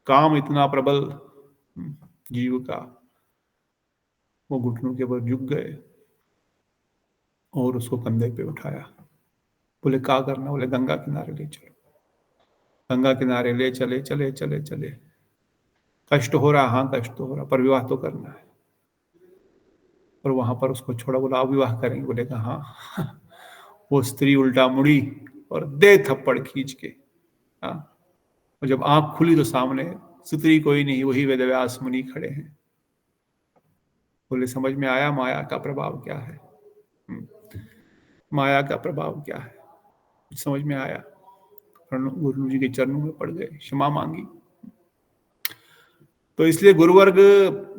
काम इतना प्रबल जीव का, वो घुटनों के बल झुक गए और उसको कंधे पे उठाया। बोले क्या करना? बोले गंगा किनारे ले चलो। गंगा किनारे ले चले चले चले चले। कष्ट हो रहा, हाँ कष्ट तो हो रहा, पर विवाह तो करना है। और वहां पर उसको छोड़ा, बोला अब विवाह करेंगे? बोलेगा हाँ। वो स्त्री उल्टा मुड़ी और दे थप्पड़ खींच के। हाँ, और जब आंख खुली तो सामने स्त्री कोई नहीं, वही वेदव्यास मुनि खड़े हैं। बोले समझ में आया माया का प्रभाव क्या है? माया का प्रभाव क्या है, कुछ समझ में आया? गुरु जी के चरणों में पड़ गए, क्षमा मांगी। तो इसलिए गुरुवर्ग,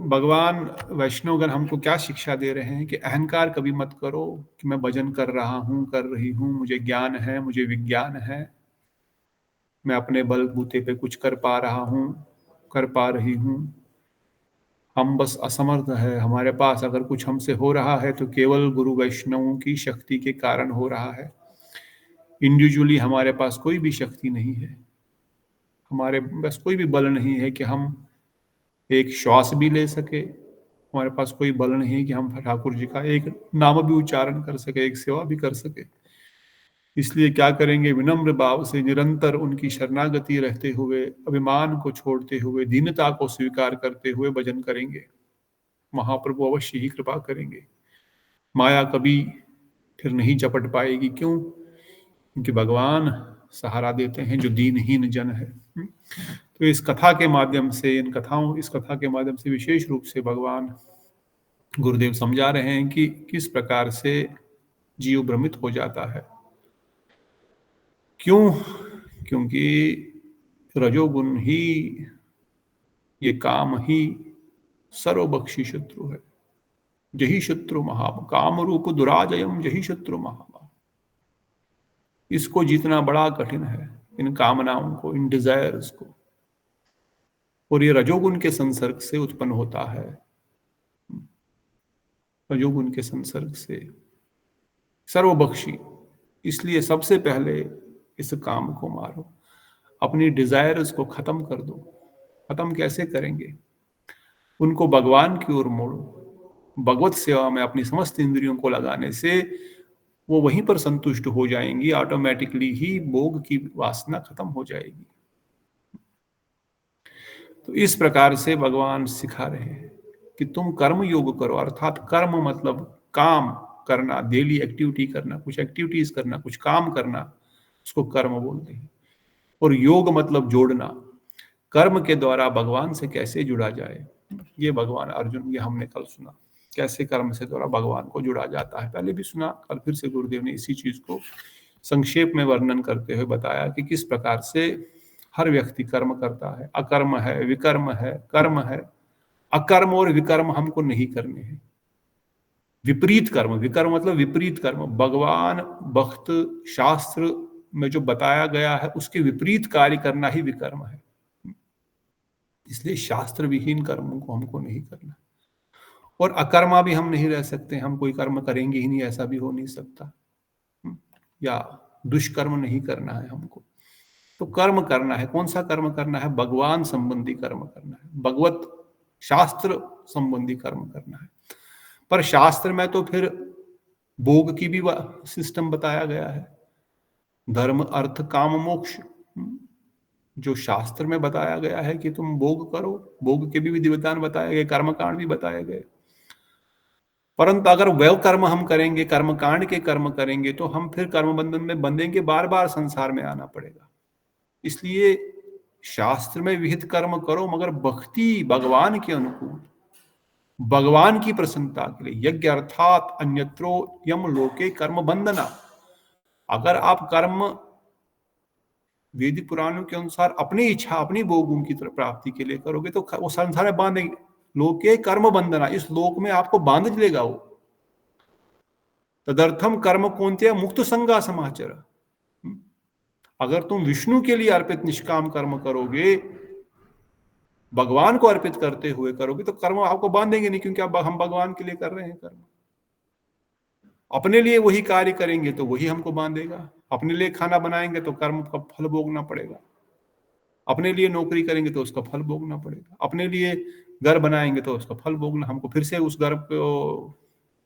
भगवान, वैष्णवगण हमको क्या शिक्षा दे रहे हैं कि अहंकार कभी मत करो कि मैं भजन कर रहा हूं, कर रही हूं, मुझे ज्ञान है, मुझे विज्ञान है, मैं अपने बलबूते पे कुछ कर पा रहा हूं, कर पा रही हूं। हम बस असमर्थ है, हमारे पास अगर कुछ हमसे हो रहा है तो केवल गुरु वैष्णवों की शक्ति के कारण हो रहा है। इंडिविजुअली हमारे पास कोई भी शक्ति नहीं है, हमारे बस कोई भी बल नहीं है कि हम एक श्वास भी ले सके, हमारे पास कोई बल नहीं है कि हम ठाकुर जी का एक नाम भी उच्चारण कर सके, एक सेवा भी कर सके। इसलिए क्या करेंगे? विनम्र भाव से निरंतर उनकी शरणागति रहते हुए, अभिमान को छोड़ते हुए, दीनता को स्वीकार करते हुए भजन करेंगे। महाप्रभु अवश्य ही कृपा करेंगे। माया कभी फिर नहीं चपट पाएगी। क्यों? क्योंकि भगवान सहारा देते हैं जो दीनहीन जन है। तो इस कथा के माध्यम से, इस कथा के माध्यम से विशेष रूप से भगवान गुरुदेव समझा रहे हैं कि किस प्रकार से जीव भ्रमित हो जाता है। क्यों? क्योंकि रजोगुण ही, ये काम ही सर्वबक्षी शत्रु है। जही शत्रु महाम काम रूप दुराजयम, जही शत्रु महाम। इसको जीतना बड़ा कठिन है, इन कामनाओं को, इन डिजायर्स को। और ये रजोगुण के संसर्ग से उत्पन्न होता है, रजोगुण के संसर्ग से सर्वबक्षी। इसलिए सबसे पहले इस काम को मारो, अपनी डिजायर्स को खत्म कर दो। खत्म कैसे करेंगे? उनको भगवान की ओर मोड़ो। भगवत सेवा में अपनी समस्त इंद्रियों को लगाने से वो वहीं पर संतुष्ट हो जाएंगी, ऑटोमेटिकली ही भोग की वासना खत्म हो जाएगी। तो इस प्रकार से भगवान सिखा रहे हैं कि तुम कर्म योग करो, अर्थात कर्म मतलब काम करना, डेली एक्टिविटी करना, कुछ एक्टिविटीज करना, कुछ काम करना, उसको कर्म बोलते हैं। और योग मतलब जोड़ना, कर्म के द्वारा भगवान से कैसे जुड़ा जाए, ये भगवान अर्जुन, ये हमने कल सुना कैसे कर्म से द्वारा भगवान को जुड़ा जाता है। पहले भी सुना, कल फिर से गुरुदेव ने इसी चीज को संक्षेप में वर्णन करते हुए बताया कि किस प्रकार से हर व्यक्ति कर्म करता है। अकर्म है, विकर्म है, कर्म है। अकर्म और विकर्म हमको नहीं करने हैं। विपरीत कर्म, विकर्म मतलब विपरीत कर्म, भगवान, भक्त, शास्त्र में जो बताया गया है उसके विपरीत कार्य करना ही विकर्म है। इसलिए शास्त्र विहीन कर्मों को हमको नहीं करना। और अकर्मा भी हम नहीं रह सकते, हम कोई कर्म करेंगे ही नहीं, ऐसा भी हो नहीं सकता। या दुष्कर्म नहीं करना है हमको। तो कर्म करना है, कौन सा कर्म करना है? भगवान संबंधी कर्म करना है, भगवत शास्त्र संबंधी कर्म करना है। पर शास्त्र में तो फिर भोग की भी सिस्टम बताया गया है, धर्म अर्थ काम मोक्ष। जो शास्त्र में बताया गया है कि तुम भोग करो, भोग के भी विधि विधान बताए गए, कर्मकांड भी बताए गए। परंतु अगर वह कर्म हम करेंगे, कर्मकांड के कर्म करेंगे, तो हम फिर कर्म बंधन में बंधेंगे, बार बार संसार में आना पड़ेगा। इसलिए शास्त्र में विहित कर्म करो, मगर भक्ति भगवान के अनुकूल, भगवान की प्रसन्नता के लिए। यज्ञ अर्थात अन्यत्रो यम लोके कर्म बंधना। अगर आप कर्म वेद पुराणों के अनुसार अपनी इच्छा, अपनी भोगों की प्राप्ति के लिए करोगे तो वो संसार में बांधेंगे। लोके कर्म बंधना, इस लोक में आपको बांध लेगा वो। तदर्थम कर्म कौन्तेय मुक्त संगा समाचर। अगर तुम विष्णु के लिए अर्पित निष्काम कर्म करोगे, भगवान को अर्पित करते हुए करोगे, तो कर्म आपको बांधेंगे नहीं, क्योंकि अब हम भगवान के लिए कर रहे हैं कर्म। अपने लिए वही कार्य करेंगे तो वही हमको बांधेगा। अपने लिए खाना बनाएंगे तो कर्म का फल भोगना पड़ेगा। अपने लिए नौकरी करेंगे तो उसका फल भोगना पड़ेगा, अपने लिए घर बनाएंगे तो उसका फल भोगना, हमको फिर से उस घर को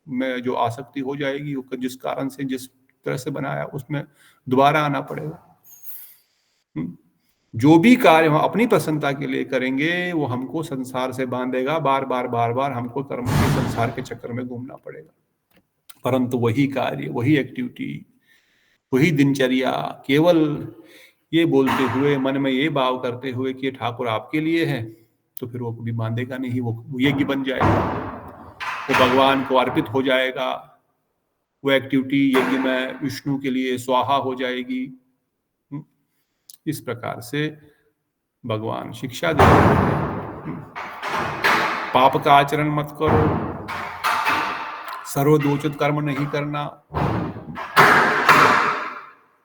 में जो आसक्ति हो जाएगी, जिस कारण से जिस तरह से बनाया उसमें दोबारा आना पड़ेगा। जो भी कार्य हम अपनी प्रसन्नता के लिए करेंगे वो हमको संसार से बांधेगा, बार बार बार बार हमको कर्म के संसार के चक्कर में घूमना पड़ेगा। परंतु वही कार्य, वही एक्टिविटी, वही दिनचर्या केवल ये बोलते हुए, मन में ये भाव करते हुए कि ठाकुर आपके लिए है, तो फिर वो कभी बांधेगा नहीं, वो यज्ञ बन जाएगा, वो भगवान को अर्पित हो जाएगा, वो एक्टिविटी यज्ञ में विष्णु के लिए स्वाहा हो जाएगी। इस प्रकार से भगवान शिक्षा देते हैं, पाप का आचरण मत करो, सर्वदोषित कर्म नहीं करना,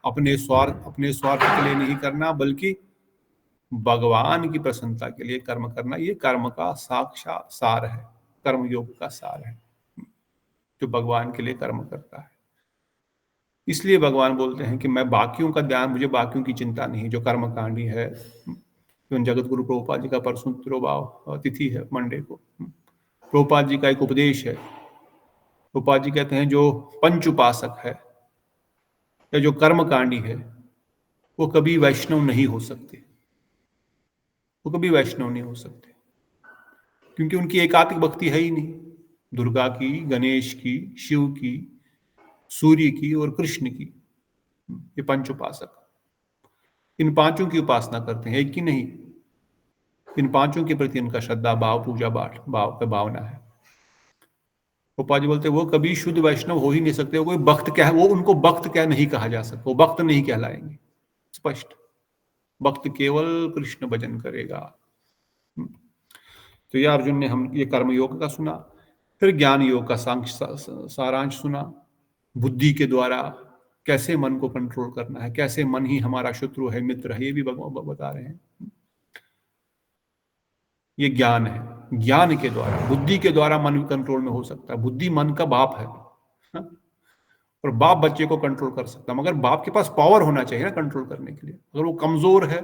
अपने स्वार्थ के लिए नहीं करना, बल्कि भगवान की प्रसन्नता के लिए कर्म करना। ये कर्म का साक्षात सार है, कर्म योग का सार है, जो भगवान के लिए कर्म करता है। इसलिए भगवान बोलते हैं कि मैं बाकियों का ध्यान, मुझे बाकियों की चिंता नहीं, जो कर्मकांडी है। जगत गुरु प्रभुपाद जी का परसों तिरुभाव तिथि है, मंडे को। प्रभुपाद जी का एक उपदेश है, प्रभुपाद जी कहते हैं जो पंच उपासक है या जो कर्मकांडी है वो कभी वैष्णव नहीं हो सकते, वो कभी वैष्णव नहीं हो सकते, क्योंकि उनकी एकात्मिक भक्ति है ही नहीं। दुर्गा की, गणेश की, शिव की, सूर्य की और कृष्ण की, ये पंच उपासक इन पांचों की उपासना करते हैं, एक की नहीं। इन पांचों के प्रति इनका श्रद्धा भाव, पूजा पाठ भाव का भावना है। गोपाल जी बोलते वो कभी शुद्ध वैष्णव हो ही नहीं सकते, वो कोई भक्त क्या है, वो उनको भक्त क्या नहीं कहा जा सकता, वो भक्त नहीं कहलाएंगे। स्पष्ट, भक्त केवल कृष्ण भजन करेगा। तो ये अर्जुन ने हम ये कर्म योग का सुना, फिर ज्ञान योग का सारांश सुना, बुद्धि के द्वारा कैसे मन को कंट्रोल करना है, कैसे मन ही हमारा शत्रु है, मित्र है, ये भी भगवान बता रहे हैं। ये ज्ञान है, ज्ञान के द्वारा, बुद्धि के द्वारा मन कंट्रोल में हो सकता है। बुद्धि मन का बाप है, और बाप बच्चे को कंट्रोल कर सकता है, मगर बाप के पास पावर होना चाहिए ना कंट्रोल करने के लिए। अगर वो कमजोर है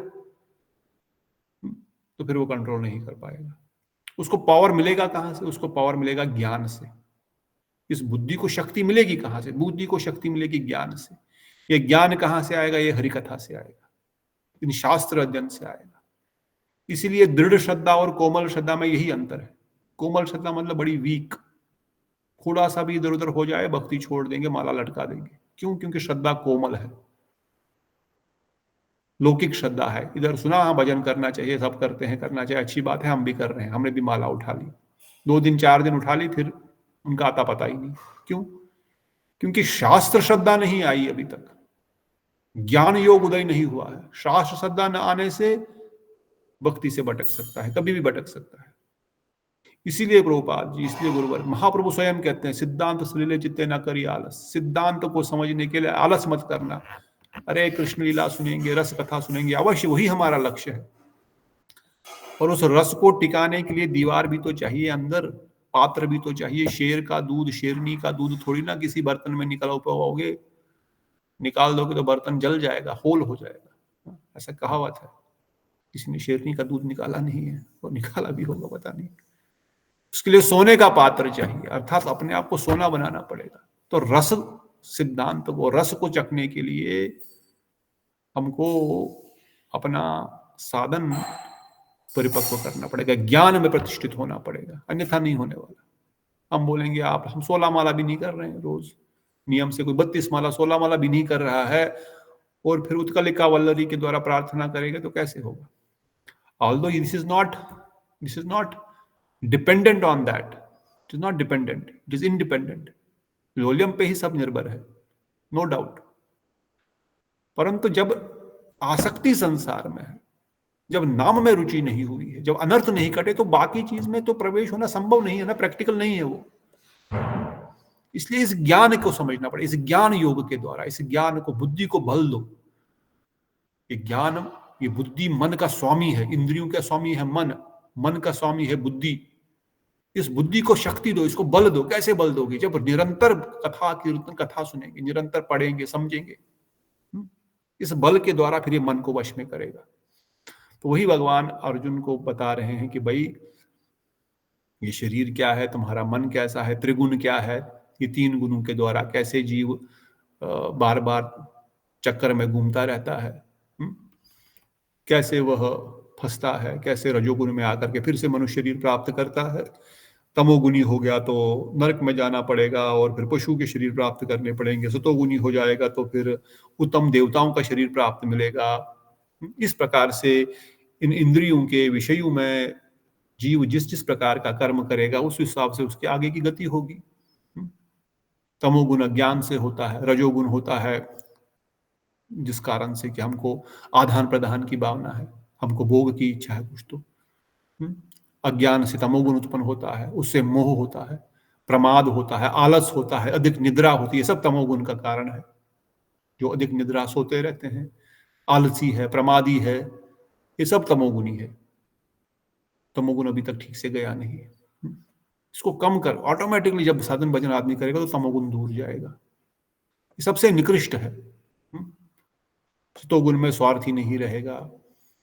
तो फिर वो कंट्रोल नहीं कर पाएगा। उसको पावर मिलेगा कहां से? उसको पावर मिलेगा ज्ञान से। इस बुद्धि को शक्ति मिलेगी कहां से? बुद्धि को शक्ति मिलेगी ज्ञान से। ये ज्ञान कहां से आएगा? ये हरिकथा से आएगा, इन शास्त्र अध्ययन से आएगा। इसीलिए दृढ़ श्रद्धा और कोमल श्रद्धा में यही अंतर है। कोमल श्रद्धा मतलब बड़ी वीक, थोड़ा सा भी इधर उधर हो जाए भक्ति छोड़ देंगे, माला लटका देंगे। क्यों? क्योंकि श्रद्धा कोमल है, लौकिक श्रद्धा है। इधर सुना, हाँ भजन करना चाहिए, सब करते हैं, करना चाहिए, अच्छी बात है, हम भी कर रहे हैं, हमने भी माला उठा ली, 2 दिन 4 दिन उठा ली, फिर उनका आता पता ही नहीं। क्यों? क्योंकि शास्त्र श्रद्धा नहीं आई अभी तक, ज्ञान योग उदय नहीं हुआ है। शास्त्र श्रद्धा न आने से भक्ति से भटक सकता है, कभी भी भटक सकता है। इसीलिए प्रभुपाद जी, इसलिए गुरुवर महाप्रभु स्वयं कहते हैं, सिद्धांत सलीले चित्ते न करी आलस। सिद्धांत को समझने के लिए आलस मत करना। अरे कृष्ण लीला सुनेंगे, रस कथा सुनेंगे, अवश्य वही हमारा लक्ष्य है। और उस रस को टिकाने के लिए दीवार भी तो चाहिए, अंदर पात्र भी तो चाहिए। शेर का दूध, शेरनी का दूध थोड़ी ना किसी बर्तन में निकल पाओगे, निकाल दोगे तो बर्तन जल जाएगा, होल हो जाएगा। ऐसा कहावत है। किसी ने शेरनी का दूध निकाला नहीं है, और निकाला भी होगा पता नहीं। उसके लिए सोने का पात्र चाहिए, अर्थात अपने आप को सोना बनाना पड़ेगा। तो रस सिद्धांत को, रस को चखने के लिए हमको अपना साधन परिपक्व करना पड़ेगा, ज्ञान में प्रतिष्ठित होना पड़ेगा, अन्यथा नहीं होने वाला। हम बोलेंगे हम 16 माला भी नहीं कर रहे हैं रोज नियम से, कोई 32 माला 16 माला भी नहीं कर रहा है, और फिर उत्कलिका वल्लरी के द्वारा प्रार्थना करेंगे तो कैसे होगा? Although this is not dependent on that, it is not dependent, it is independent. Volume पे ही सब निर्भर है, नो डाउट। परंतु जब आसक्ति संसार में है, जब नाम में रुचि नहीं हुई है, जब अनर्थ नहीं कटे, तो बाकी चीज में तो प्रवेश होना संभव नहीं है ना, प्रैक्टिकल नहीं है वो। इसलिए इस ज्ञान को समझना पड़े, इस ज्ञान योग के द्वारा, इस ज्ञान को, बुद्धि को बल दो। ये ज्ञान, ये बुद्धि मन का स्वामी है, इंद्रियों का स्वामी है मन, मन का स्वामी है बुद्धि। इस बुद्धि को शक्ति दो, इसको बल दो। कैसे बल दोगे? जब निरंतर कथा कीर्तन, कथा सुनेंगे, निरंतर पढ़ेंगे, समझेंगे, इस बल के द्वारा फिर ये मन को वश में करेगा। तो वही भगवान अर्जुन को बता रहे हैं कि भाई ये शरीर क्या है, तुम्हारा मन कैसा है, त्रिगुण क्या है, ये 3 गुणों के द्वारा कैसे जीव बार बार चक्कर में घूमता रहता है, कैसे वह फंसता है, कैसे रजोगुण में आकर के फिर से मनुष्य शरीर प्राप्त करता है, तमोगुनी हो गया तो नरक में जाना पड़ेगा और फिर पशु के शरीर प्राप्त करने पड़ेंगे, सतोगुनी हो जाएगा तो फिर उत्तम देवताओं का शरीर प्राप्त मिलेगा। इस प्रकार से इन इंद्रियों के विषयों में जीव जिस जिस प्रकार का कर्म करेगा उस हिसाब से उसके आगे की गति होगी। तमोगुण अज्ञान से होता है, रजोगुण होता है जिस कारण से कि हमको आदान प्रदान की भावना है, हमको भोग की इच्छा है कुछ तो। अज्ञान से तमोगुण उत्पन्न होता है, उससे मोह होता है, प्रमाद होता है, आलस होता है, अधिक निद्रा होती है, सब तमोगुण का कारण है। जो अधिक निद्रा सोते रहते हैं, आलसी है, प्रमादी है, ये सब तमोगुणी है। तमोगुण अभी तक ठीक से गया नहीं है। इसको कम कर, ऑटोमेटिकली जब साधन भजन आदमी करेगा तो तमोगुण दूर जाएगा। ये सबसे निकृष्ट है। सतोगुण में स्वार्थी नहीं रहेगा,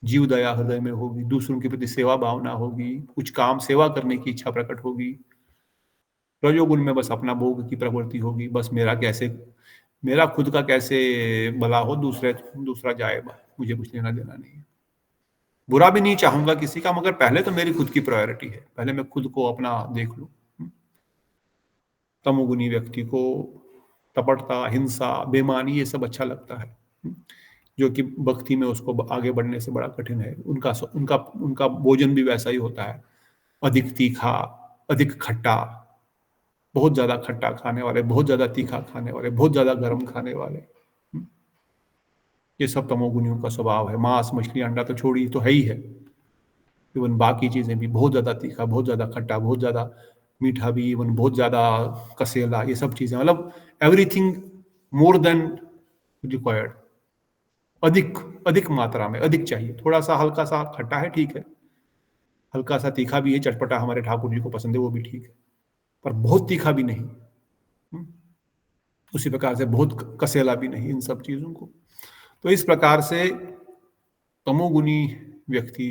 जीव दया हृदय में होगी, दूसरों के प्रति सेवा भावना होगी, कुछ काम सेवा करने की इच्छा प्रकट होगी। रजोगुण में बस अपना भोग की प्रवृत्ति होगी, बस मेरा खुद का कैसे भला हो, दूसरा जाए, मुझे कुछ लेना देना नहीं है। बुरा भी नहीं चाहूंगा किसी का, मगर पहले तो मेरी खुद की प्रायोरिटी है, पहले मैं खुद को अपना देख लूं। तमोगुनी व्यक्ति को कपटता, हिंसा, बेईमानी ये सब अच्छा लगता है, जो कि भक्ति में उसको आगे बढ़ने से बड़ा कठिन है। उनका भोजन भी वैसा ही होता है, अधिक तीखा, अधिक खट्टा, बहुत ज्यादा खट्टा खाने वाले, बहुत ज्यादा तीखा खाने वाले, बहुत ज्यादा गर्म खाने वाले, ये सब तमोगुनियों का स्वभाव है। मांस, मछली, अंडा तो छोड़ी, तो है ही है, इवन बाकी चीजें भी बहुत ज्यादा तीखा, बहुत ज्यादा खट्टा, बहुत ज्यादा मीठा भी, इवन बहुत ज्यादा कसेला, ये सब चीजें, मतलब एवरीथिंग मोर देन रिक्वायर्ड, अधिक अधिक मात्रा में, अधिक चाहिए। थोड़ा सा हल्का सा खट्टा है, ठीक है, हल्का सा तीखा भी है, चटपटा हमारे ठाकुर जी को पसंद है, वो भी ठीक है, पर बहुत तीखा भी नहीं, उसी प्रकार से बहुत कसेला भी नहीं, इन सब चीजों को। तो इस प्रकार से तमोगुनी व्यक्ति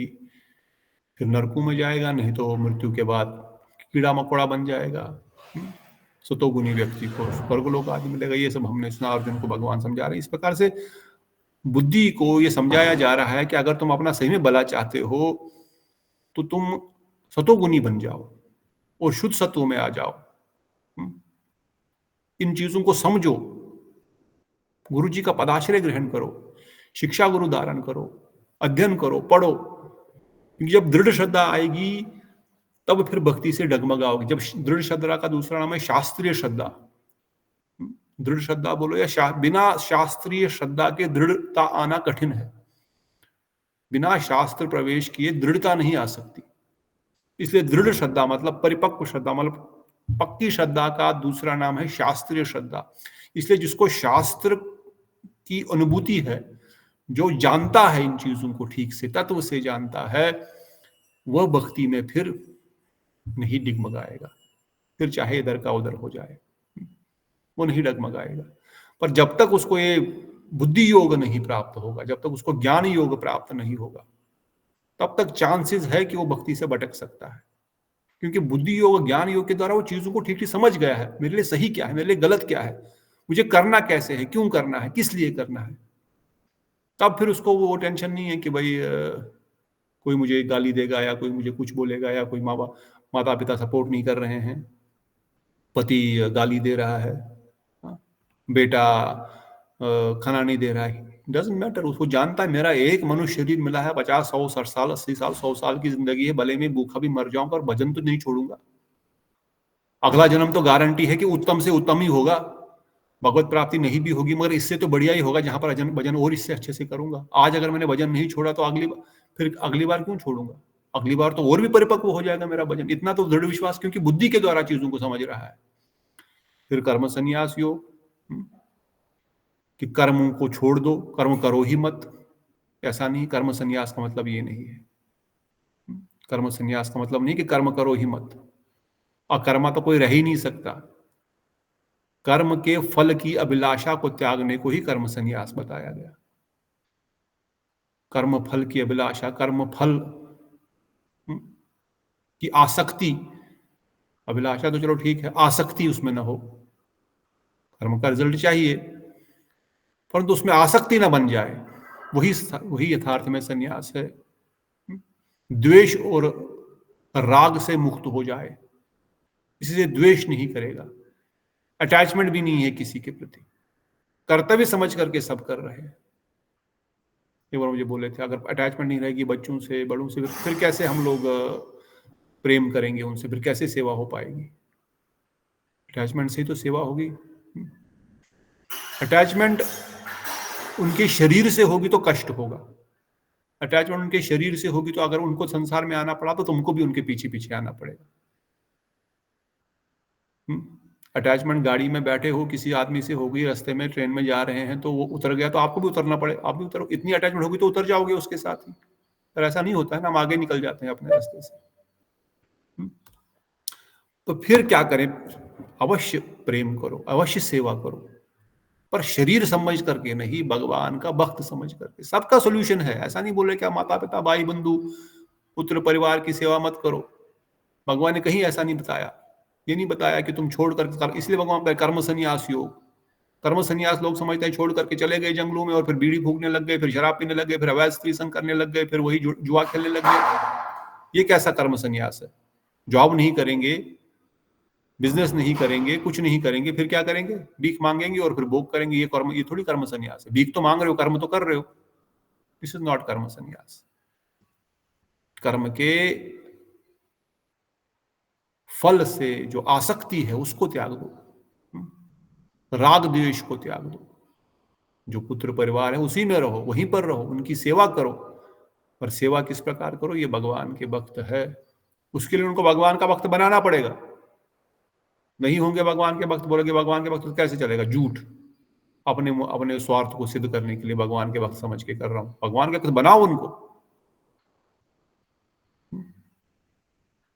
फिर नरकों में जाएगा, नहीं तो मृत्यु के बाद कीड़ा मकोड़ा बन जाएगा। सतोगुनी व्यक्ति को स्वर्गलोक आदि मिलेगा। ये सब हमने सुना, अर्जुन को भगवान समझा रहे हैं। इस प्रकार से बुद्धि को ये समझाया जा रहा है कि अगर तुम अपना सही में भला चाहते हो तो तुम सतोगुनी बन जाओ और शुद्ध सत्व में आ जाओ। इन चीजों को समझो, गुरु जी का पदाश्रय ग्रहण करो, शिक्षा गुरु धारण करो, अध्ययन करो, पढ़ो, क्योंकि जब दृढ़ श्रद्धा आएगी तब फिर भक्ति से डगमगाओगे। जब दृढ़ श्रद्धा का दूसरा नाम है शास्त्रीय श्रद्धा। दृढ़ श्रद्धा बोलो या बिना शास्त्रीय श्रद्धा के दृढ़ता आना कठिन है। बिना शास्त्र प्रवेश किए दृढ़ता नहीं आ सकती। इसलिए दृढ़ श्रद्धा मतलब परिपक्व श्रद्धा, मतलब पक्की श्रद्धा का दूसरा नाम है शास्त्रीय श्रद्धा। इसलिए जिसको शास्त्र की अनुभूति है, जो जानता है इन चीजों को ठीक से, तत्व से जानता है, वह भक्ति में फिर नहीं डिगमगाएगा। फिर चाहे इधर का उधर हो जाए, वो नहीं डगमगाएगा। पर जब तक उसको ये बुद्धि योग नहीं प्राप्त होगा, जब तक उसको ज्ञान योग प्राप्त नहीं होगा, तब तक चांसेस है कि वो भक्ति से भटक सकता है। क्योंकि बुद्धि योग, ज्ञान योग के द्वारा वो चीजों को ठीक ठीक समझ गया है, मेरे लिए सही क्या है, मेरे लिए गलत क्या है, मुझे करना कैसे है, क्यों करना है, किस लिए करना है। तब फिर उसको वो टेंशन नहीं है कि भाई कोई मुझे गाली देगा या कोई मुझे कुछ बोलेगा या कोई माता पिता सपोर्ट नहीं कर रहे हैं, पति गाली दे रहा है, बेटा खाना नहीं दे रहा है, डजंट मैटर। उसको जानता है मेरा एक मनुष्य शरीर मिला है, 50, 100, 60 साल, 80 साल, 100 साल की जिंदगी है, भले में भूखा भी मर जाऊंगा और भजन तो नहीं छोड़ूंगा। अगला जन्म तो गारंटी है कि उत्तम से उत्तम ही होगा, भगवत प्राप्ति नहीं भी होगी मगर इससे तो बढ़िया ही होगा, जहां पर भजन और इससे अच्छे से करूंगा। आज अगर मैंने भजन नहीं छोड़ा तो अगली बार क्यों छोड़ूंगा, अगली बार तो और भी परिपक्व हो जाएगा मेरा भजन। इतना तो दृढ़ विश्वास, क्योंकि बुद्धि के द्वारा चीजों को समझ रहा है। फिर कर्म संन्यास योग, कि कर्म को छोड़ दो, कर्म करो ही मत। ऐसा नहीं, कर्म संन्यास का मतलब ये नहीं है। कर्म संन्यास का मतलब नहीं कि कर्म करो ही मत, अकर्मा तो कोई रह ही नहीं सकता। कर्म के फल की अभिलाषा को त्यागने को ही कर्म संन्यास बताया गया। कर्म फल की अभिलाषा, कर्म फल की आसक्ति, अभिलाषा तो चलो ठीक है, आसक्ति उसमें ना हो। कर्म का रिजल्ट चाहिए परंतु उसमें आसक्ति ना बन जाए, वही वही यथार्थ में संन्यास है। द्वेष और राग से मुक्त हो जाए, किसी से द्वेष नहीं करेगा, अटैचमेंट भी नहीं है किसी के प्रति, कर्तव्य समझ करके सब कर रहे हैं। एक बार मुझे बोले थे, अगर अटैचमेंट नहीं रहेगी बच्चों से, बड़ों से, फिर कैसे हम लोग प्रेम करेंगे उनसे, फिर कैसे सेवा हो पाएगी? अटैचमेंट से ही तो सेवा होगी। अटैचमेंट उनके शरीर से होगी तो कष्ट होगा, अटैचमेंट उनके शरीर से होगी तो अगर उनको संसार में आना पड़ा तो तुमको भी उनके पीछे पीछे आना पड़ेगा। अटैचमेंट गाड़ी में बैठे हो किसी आदमी से होगी, रास्ते में ट्रेन में जा रहे हैं तो वो उतर गया तो आपको भी उतरना पड़े, आप भी उतरो, इतनी अटैचमेंट होगी तो उतर जाओगे उसके साथ ही। पर ऐसा नहीं होता है ना, हम आगे निकल जाते हैं अपने रास्ते से। तो फिर क्या करें? अवश्य प्रेम करो, अवश्य सेवा करो, पर शरीर समझ करके नहीं, भगवान का भक्त समझ करके। सबका सोल्यूशन है, ऐसा नहीं बोले कि माता पिता भाई बंधु पुत्र परिवार की सेवा मत करो, भगवान ने कहीं ऐसा नहीं बताया। ये नहीं बताया कि तुम छोड़ कर, इसलिए भगवान का कर्म संन्यास योग। कर्म संन्यास लोग समझते हैं छोड़ करके चले गए जंगलों में और फिर बीड़ी फूकने लग गए, फिर शराब पीने लग गए, फिर अवैध स्त्री संग करने लग गए, फिर वही जुआ खेलने लग गए। ये कैसा कर्म संन्यास है? जॉब नहीं करेंगे, बिजनेस नहीं करेंगे, कुछ नहीं करेंगे, फिर क्या करेंगे? भीख मांगेंगे और फिर भोग करेंगे। ये कर्म, ये थोड़ी कर्म संन्यास है। भीख तो मांग रहे हो, कर्म तो कर रहे हो। दिस इज नॉट कर्म संन्यास। कर्म के फल से जो आसक्ति है उसको त्याग दो, राग द्वेष को त्याग दो। जो पुत्र परिवार है उसी में रहो, वहीं पर रहो, उनकी सेवा करो। पर सेवा किस प्रकार करो? ये भगवान के भक्त है, उसके लिए उनको भगवान का भक्त बनाना पड़ेगा। नहीं होंगे भगवान के भक्त, बोलोगे भगवान के भक्त तो कैसे चलेगा? झूठ। अपने अपने स्वार्थ को सिद्ध करने के लिए भगवान के भक्त समझ के कर रहा हूं। भगवान के भक्त बनाओ उनको।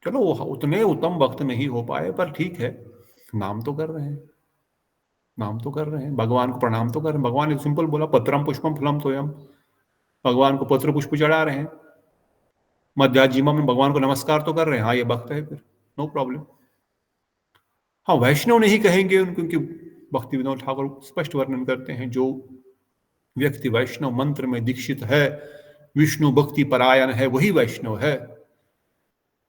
चलो वो उतने उत्तम भक्त नहीं हो पाए पर ठीक है, नाम तो कर रहे हैं, नाम तो कर रहे हैं, भगवान को प्रणाम तो कर रहे हैं। भगवान ने सिंपल बोला, पत्रम पुष्पम फलम तोयम। भगवान को पत्र पुष्प चढ़ा रहे हैं, मध्याजीमा में भगवान को नमस्कार तो कर रहे हैं। हाँ, ये भक्त है, फिर नो प्रॉब्लम। हाँ, वैष्णव नहीं कहेंगे उनको, क्योंकि भक्ति विनोद ठाकुर स्पष्ट वर्णन करते हैं, जो व्यक्ति वैष्णव मंत्र में दीक्षित है, विष्णु भक्ति परायण है, वही वैष्णव है।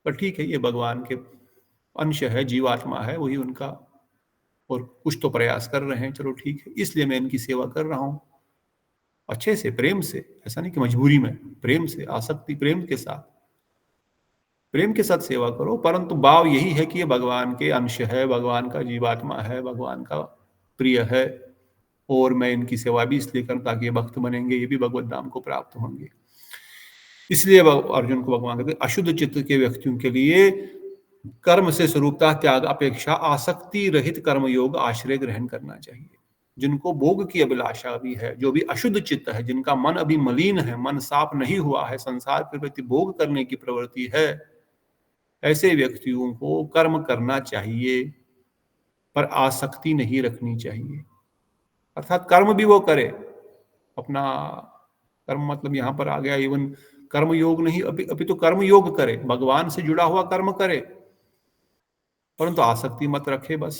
पर ठीक है, ये भगवान के अंश है, जीवात्मा है, वही उनका, और कुछ तो प्रयास कर रहे हैं, चलो ठीक है, इसलिए मैं इनकी सेवा कर रहा हूं अच्छे से, प्रेम से। ऐसा नहीं कि मजबूरी में, प्रेम से, आसक्ति, प्रेम के साथ, प्रेम के साथ सेवा करो। परंतु भाव यही है कि ये भगवान के अंश है, भगवान का जीवात्मा है, भगवान का प्रिय है, और मैं इनकी सेवा भी इसलिए करूं ताकि ये भक्त बनेंगे, ये भी भगवत धाम को प्राप्त होंगे। इसलिए अर्जुन को भगवान कहते हैं, अशुद्ध चित्त के व्यक्तियों के लिए कर्म से स्वरूपता त्याग अपेक्षा आसक्ति रहित कर्म योग आश्रय ग्रहण करना चाहिए। जिनको भोग की अभिलाषा भी है, जो भी अशुद्ध चित्त है, जिनका मन अभी मलिन है, मन साफ नहीं हुआ है, संसार के प्रति भोग करने की प्रवृत्ति है, ऐसे व्यक्तियों को कर्म करना चाहिए पर आसक्ति नहीं रखनी चाहिए। अर्थात कर्म भी वो करे अपना, कर्म मतलब यहां पर आ गया इवन कर्म योग नहीं, अभी तो कर्म योग करे, भगवान से जुड़ा हुआ कर्म करे, परंतु आसक्ति मत रखे बस।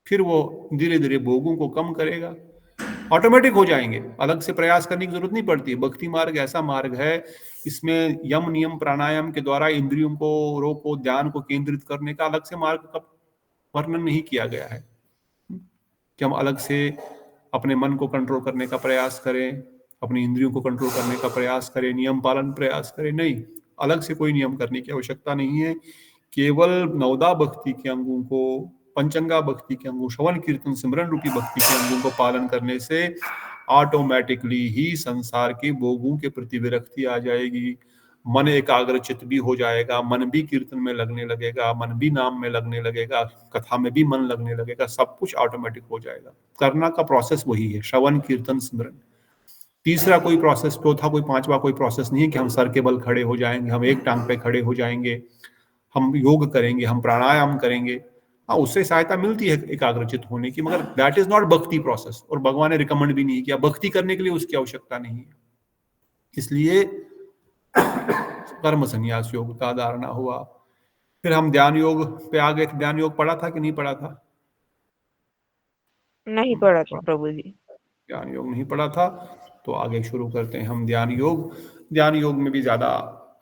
फिर वो धीरे धीरे भोगों को कम करेगा, ऑटोमेटिक हो जाएंगे, अलग से प्रयास करने की जरूरत नहीं पड़ती। भक्ति मार्ग ऐसा मार्ग है, इसमें यम नियम प्राणायाम के द्वारा इंद्रियों को रोको, ध्यान को केंद्रित करने का अलग से मार्ग का वर्णन नहीं किया गया है कि हम अलग से अपने मन को कंट्रोल करने का प्रयास करें, अपनी इंद्रियों को कंट्रोल करने का प्रयास करें, नियम पालन प्रयास करें। नहीं, अलग से कोई नियम करने की आवश्यकता नहीं है। केवल नवदा भक्ति के अंगों को, पंचंगा भक्ति के अंगों, श्रवण कीर्तन सिमरन रूपी भक्ति के अंगों को पालन करने से ऑटोमेटिकली ही संसार के भोगों के प्रति विरक्ति आ जाएगी, मन एकाग्रचित भी हो जाएगा, मन भी कीर्तन में लगने लगेगा, मन भी नाम में लगने लगेगा, कथा में भी मन लगने लगेगा, सब कुछ ऑटोमेटिक हो जाएगा। करना का प्रोसेस वही है, श्रवण कीर्तन सिमरन। तीसरा कोई प्रोसेस, चौथा कोई पांचवा कोई प्रोसेस नहीं है कि हम सर के बल खड़े हो जाएंगे, हम एक टांग पे खड़े हो जाएंगे, हम योग करेंगे, हम प्राणायाम करेंगे। हाँ, उससे सहायता मिलती है एकाग्रचित होने की, मगर दैट इज नॉट भक्ति प्रोसेस, और भगवान ने रिकमेंड भी नहीं किया। भक्ति करने के लिए उसकी आवश्यकता नहीं है। इसलिए कर्म संन्यास योग का धारणा हुआ। फिर हम ध्यान योग पे आ गए थे। ध्यान योग पढ़ा था कि नहीं पढ़ा था? नहीं पढ़ा था प्रभु जी। ध्यान योग नहीं पढ़ा था, तो आगे शुरू करते हैं हम ध्यान योग। ध्यान योग में भी ज्यादा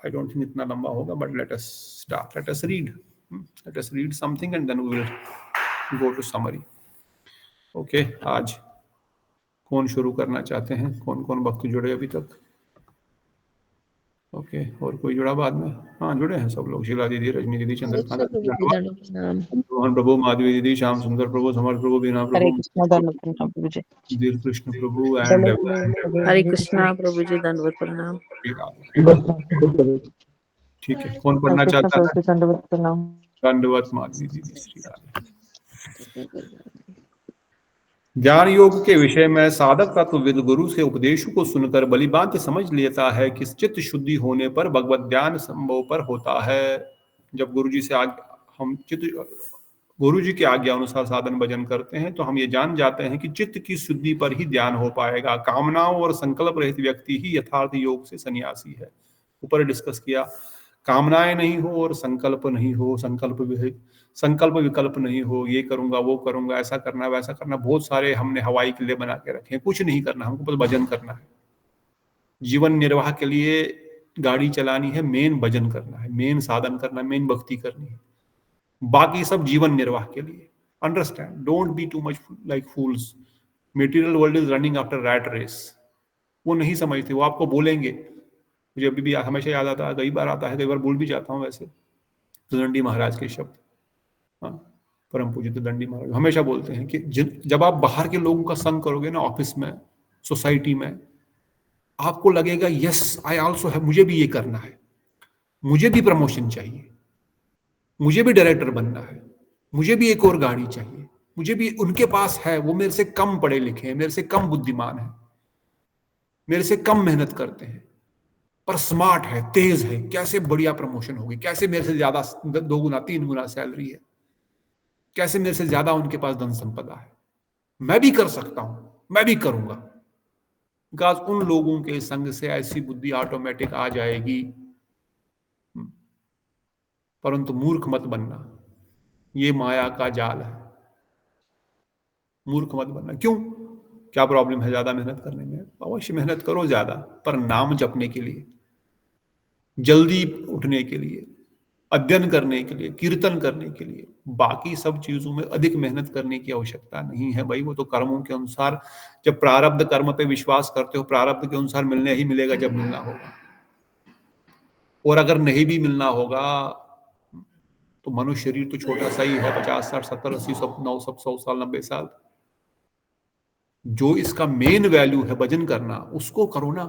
आई डोंट थिंक इतना लंबा होगा, but let us start, let us read something and then we will go to summary. Okay, आज कौन शुरू करना चाहते हैं? कौन कौन भक्त जुड़े अभी तक? ओके, और कोई जुड़ा बाद में? हाँ, जुड़े हैं सब लोग। शीला दीदी, रजनी दीदी, चंद्रकांत, मोहन प्रभु, माधवी दीदी, श्याम सुंदर प्रभु, समर प्रभु, बीना हरे प्रभु, कृष्णा धन्यवाद प्रणाम प्रभु जी। दीर कृष्ण प्रभु एंड हरे कृष्णा प्रभु जी, दंडवत प्रणाम। ठीक है, कौन पढ़ना हरे कृष्णा चाहता प्रभु है? जी, दंडवत प्रणाम। दंडवत माधवी दीदी, श्री राधे। ज्ञान योग के विषय में साधक तत्वविद गुरु से उपदेशों को सुनकर बलिभांति समझ लेता है कि चित्त शुद्धि होने पर भगवत ध्यान संभव पर होता है। जब गुरु जी से हम गुरु जी की आज्ञा अनुसार साधन भजन करते हैं तो हम ये जान जाते हैं कि चित्त की शुद्धि पर ही ध्यान हो पाएगा। कामनाओं और संकल्प रहित व्यक्ति ही यथार्थ योग से सन्यासी है। ऊपर डिस्कस किया, कामनाएं नहीं हो और संकल्प नहीं हो, संकल्प विकल्प नहीं हो, ये करूंगा वो करूंगा, ऐसा करना वैसा करना, बहुत सारे हमने हवाई किले बना के रखे हैं। कुछ नहीं करना, हमको बस भजन करना है। जीवन निर्वाह के लिए गाड़ी चलानी है, मेन भजन करना है, मेन साधन करना, मेन भक्ति करनी है। बाकी सब जीवन निर्वाह के लिए। Understand, don't be too much like fools. Material world is running after rat race. वो नहीं समझते, वो आपको बोलेंगे। मुझे अभी भी हमेशा याद आता है, कई बार आता है, कई बार भूल भी जाता हूँ वैसे, तो दंडी महाराज के शब्द, हाँ, परम पूज्य तो दंडी महाराज हमेशा बोलते हैं कि जब आप बाहर के लोगों का संग करोगे ना, ऑफिस में, सोसाइटी में, आपको लगेगा यस आई आल्सो है, मुझे भी ये करना है, मुझे भी प्रमोशन चाहिए, मुझे भी डायरेक्टर बनना है, मुझे भी एक और गाड़ी चाहिए, मुझे भी, उनके पास है, वो मेरे से कम पढ़े लिखे हैं, मेरे से कम बुद्धिमान है, मेरे से कम मेहनत करते हैं, पर स्मार्ट है, तेज है, कैसे बढ़िया प्रमोशन होगी, कैसे मेरे से ज्यादा 2 गुना 3 गुना सैलरी है, कैसे मेरे से ज्यादा उनके पास धन संपदा है, मैं भी कर सकता हूं, मैं भी करूंगा। बिकॉज उन लोगों के संग से ऐसी बुद्धि ऑटोमेटिक आ जाएगी। परंतु मूर्ख मत बनना, ये माया का जाल है। मूर्ख मत बनना। क्यों? क्या प्रॉब्लम है ज्यादा मेहनत करने में? अवश्य मेहनत करो ज्यादा, पर नाम जपने के लिए, जल्दी उठने के लिए, अध्ययन करने के लिए, कीर्तन करने के लिए। बाकी सब चीजों में अधिक मेहनत करने की आवश्यकता नहीं है भाई। वो तो कर्मों के अनुसार, जब प्रारब्ध कर्म पे विश्वास करते हो, प्रारब्ध के अनुसार मिलने ही मिलेगा जब मिलना होगा। और अगर नहीं भी मिलना होगा तो मनुष्य शरीर तो छोटा सा ही है, 50 60 70 80 100 साल 90 साल। जो इसका मेन वैल्यू है भजन करना, उसको करो ना।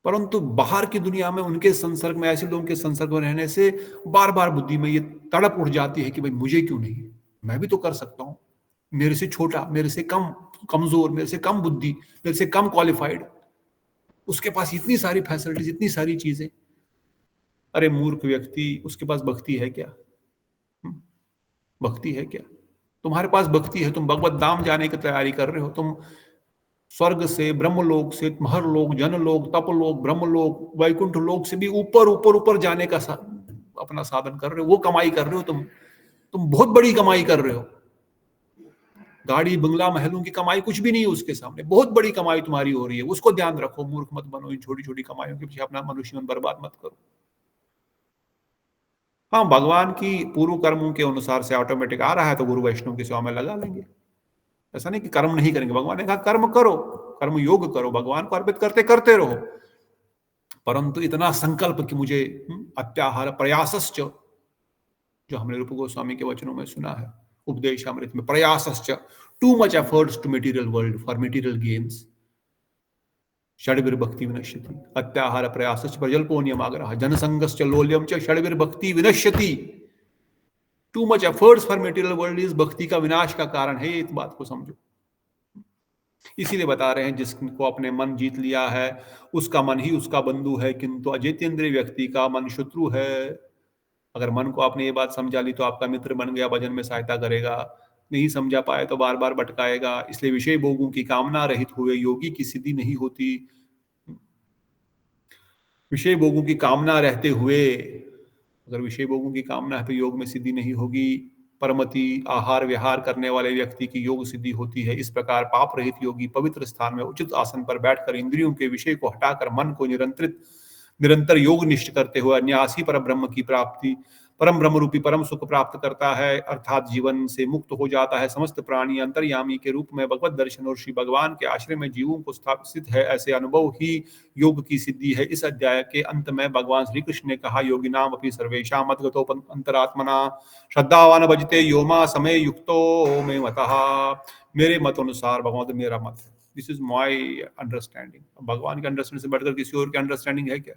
परंतु बाहर की दुनिया में, उनके संसर्ग में, ऐसे लोगों के संसर्ग में रहने से बार बार बुद्धि में ये तड़प उठ जाती है कि भाई मुझे क्यों नहीं, मैं भी तो कर सकता हूं, मेरे से छोटा, मेरे से कम कमजोर, मेरे से कम बुद्धि, मेरे से कम क्वालिफाइड, उसके पास इतनी सारी फैसिलिटीज, इतनी सारी चीजें। अरे मूर्ख व्यक्ति, उसके पास भक्ति है क्या? भक्ति है क्या? तुम्हारे पास भक्ति है, तुम भगवत धाम जाने की तैयारी कर रहे हो, तुम स्वर्ग से, ब्रह्मलोक से, महरलोक, जनलोक, तपलोक, ब्रह्मलोक, वैकुंठ लोक से भी ऊपर ऊपर ऊपर जाने का अपना साधन कर रहे हो। वो कमाई कर रहे हो तुम बहुत बड़ी कमाई कर रहे हो। गाड़ी बंगला महलों की कमाई कुछ भी नहीं है उसके सामने। बहुत बड़ी कमाई तुम्हारी हो रही है, उसको ध्यान रखो। मूर्ख मत बनो, इन छोटी छोटी कमाइयों के पीछे अपना मनुष्य जीवन बर्बाद मत करो। हाँ, भगवान की पूर्व कर्मों के अनुसार से ऑटोमेटिक आ रहा है तो गुरु वैष्णव की सेवा में लगा लेंगे। ऐसा नहीं कि कर्म नहीं करेंगे। भगवान ने कहा कर्म करो, कर्म योग करो, भगवान को अर्पित करते करते रहो, परंतु इतना संकल्प कि मुझे अत्याहार प्रयासश्च, जो हमने रूप गोस्वामी के वचनों में सुना है उपदेश अमृत में, प्रयासश्च, too much efforts to material world for material gains, षड्भिर्भक्ति विनश्यति, अत्याहार प्रयासश्च प्रजल्पोनियमाग्रह जनसंगश्च लोल्यम च षड्भिर्भक्ति विनश्यति। Too much efforts for material world is भक्ति का विनाश का कारण है। इस बात को समझो। इसीलिए बता रहे हैं, जिसको अपने मन जीत लिया है उसका मन ही उसका बंधु है, किंतु अजितेंद्रिय व्यक्ति का मन शत्रु है। अगर मन को आपने ये बात समझा ली तो आपका मित्र बन गया, भजन में सहायता करेगा। नहीं समझा पाए तो बार बार भटकाएगा। इसलिए विषय भोगों की कामना रहित हुए योगी की सिद्धि नहीं होती। विषय भोगों की कामना रहते हुए, अगर विषय भोगों की कामना है तो योग में सिद्धि नहीं होगी। परमति आहार विहार करने वाले व्यक्ति की योग सिद्धि होती है। इस प्रकार पाप रहित योगी पवित्र स्थान में उचित आसन पर बैठकर इंद्रियों के विषय को हटाकर मन को निरंतर योग निष्ठ करते हुए अन्यासी पर ब्रह्म की प्राप्ति, परम ब्रह्म रूपी परम सुख प्राप्त करता है, अर्थात जीवन से मुक्त हो जाता है। समस्त प्राणी अंतर्यामी के रूप में भगवत दर्शन और श्री भगवान के आश्रय में जीवों को स्थापित है, ऐसे अनुभव ही योग की सिद्धि है। इस अध्याय के अंत में भगवान श्री कृष्ण ने कहा, योगिनाम अपि सर्वेषां मद्गतो अंतरात्मना श्रद्धावान भजते यो मां समय युक्तो मे मतः। मेरे मत अनुसार भगवान, मेरा मत है, दिस इज माय अंडरस्टैंडिंग। भगवान के अंडरस्टैंडिंग से बढ़कर किसी और की अंडरस्टैंडिंग है क्या?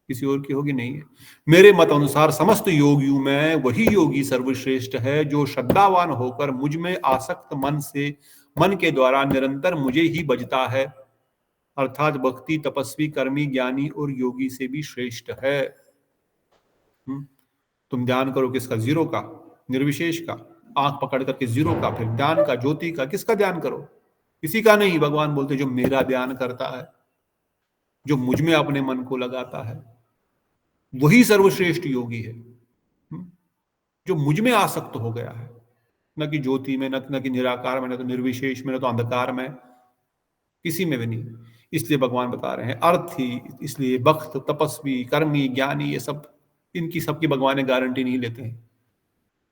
किसी और की होगी नहीं है। मेरे मत अनुसार समस्त योगियों में वही योगी सर्वश्रेष्ठ है जो श्रद्धावान होकर मुझ में आसक्त मन के द्वारा निरंतर मुझे ही भजता है, अर्थात भक्ति तपस्वी कर्मी ज्ञानी और योगी से भी श्रेष्ठ है। तुम ध्यान करो किसका? जीरो का, निर्विशेष का। आंख पकड़ करके जीरो का, फिर ध्यान का, ज्योति का। किसका ध्यान करो? किसी का नहीं। भगवान बोलते जो मेरा ध्यान करता है, जो मुझ में अपने मन को लगाता है, वही सर्वश्रेष्ठ योगी है। जो मुझ में आसक्त हो गया है, न कि ज्योति में, न कि निराकार में, न तो निर्विशेष में, न तो अंधकार में, किसी में भी नहीं। इसलिए भगवान बता रहे हैं अर्थी, इसलिए भक्त तपस्वी कर्मी ज्ञानी, ये सब, इनकी सबकी भगवान ने गारंटी नहीं लेते हैं।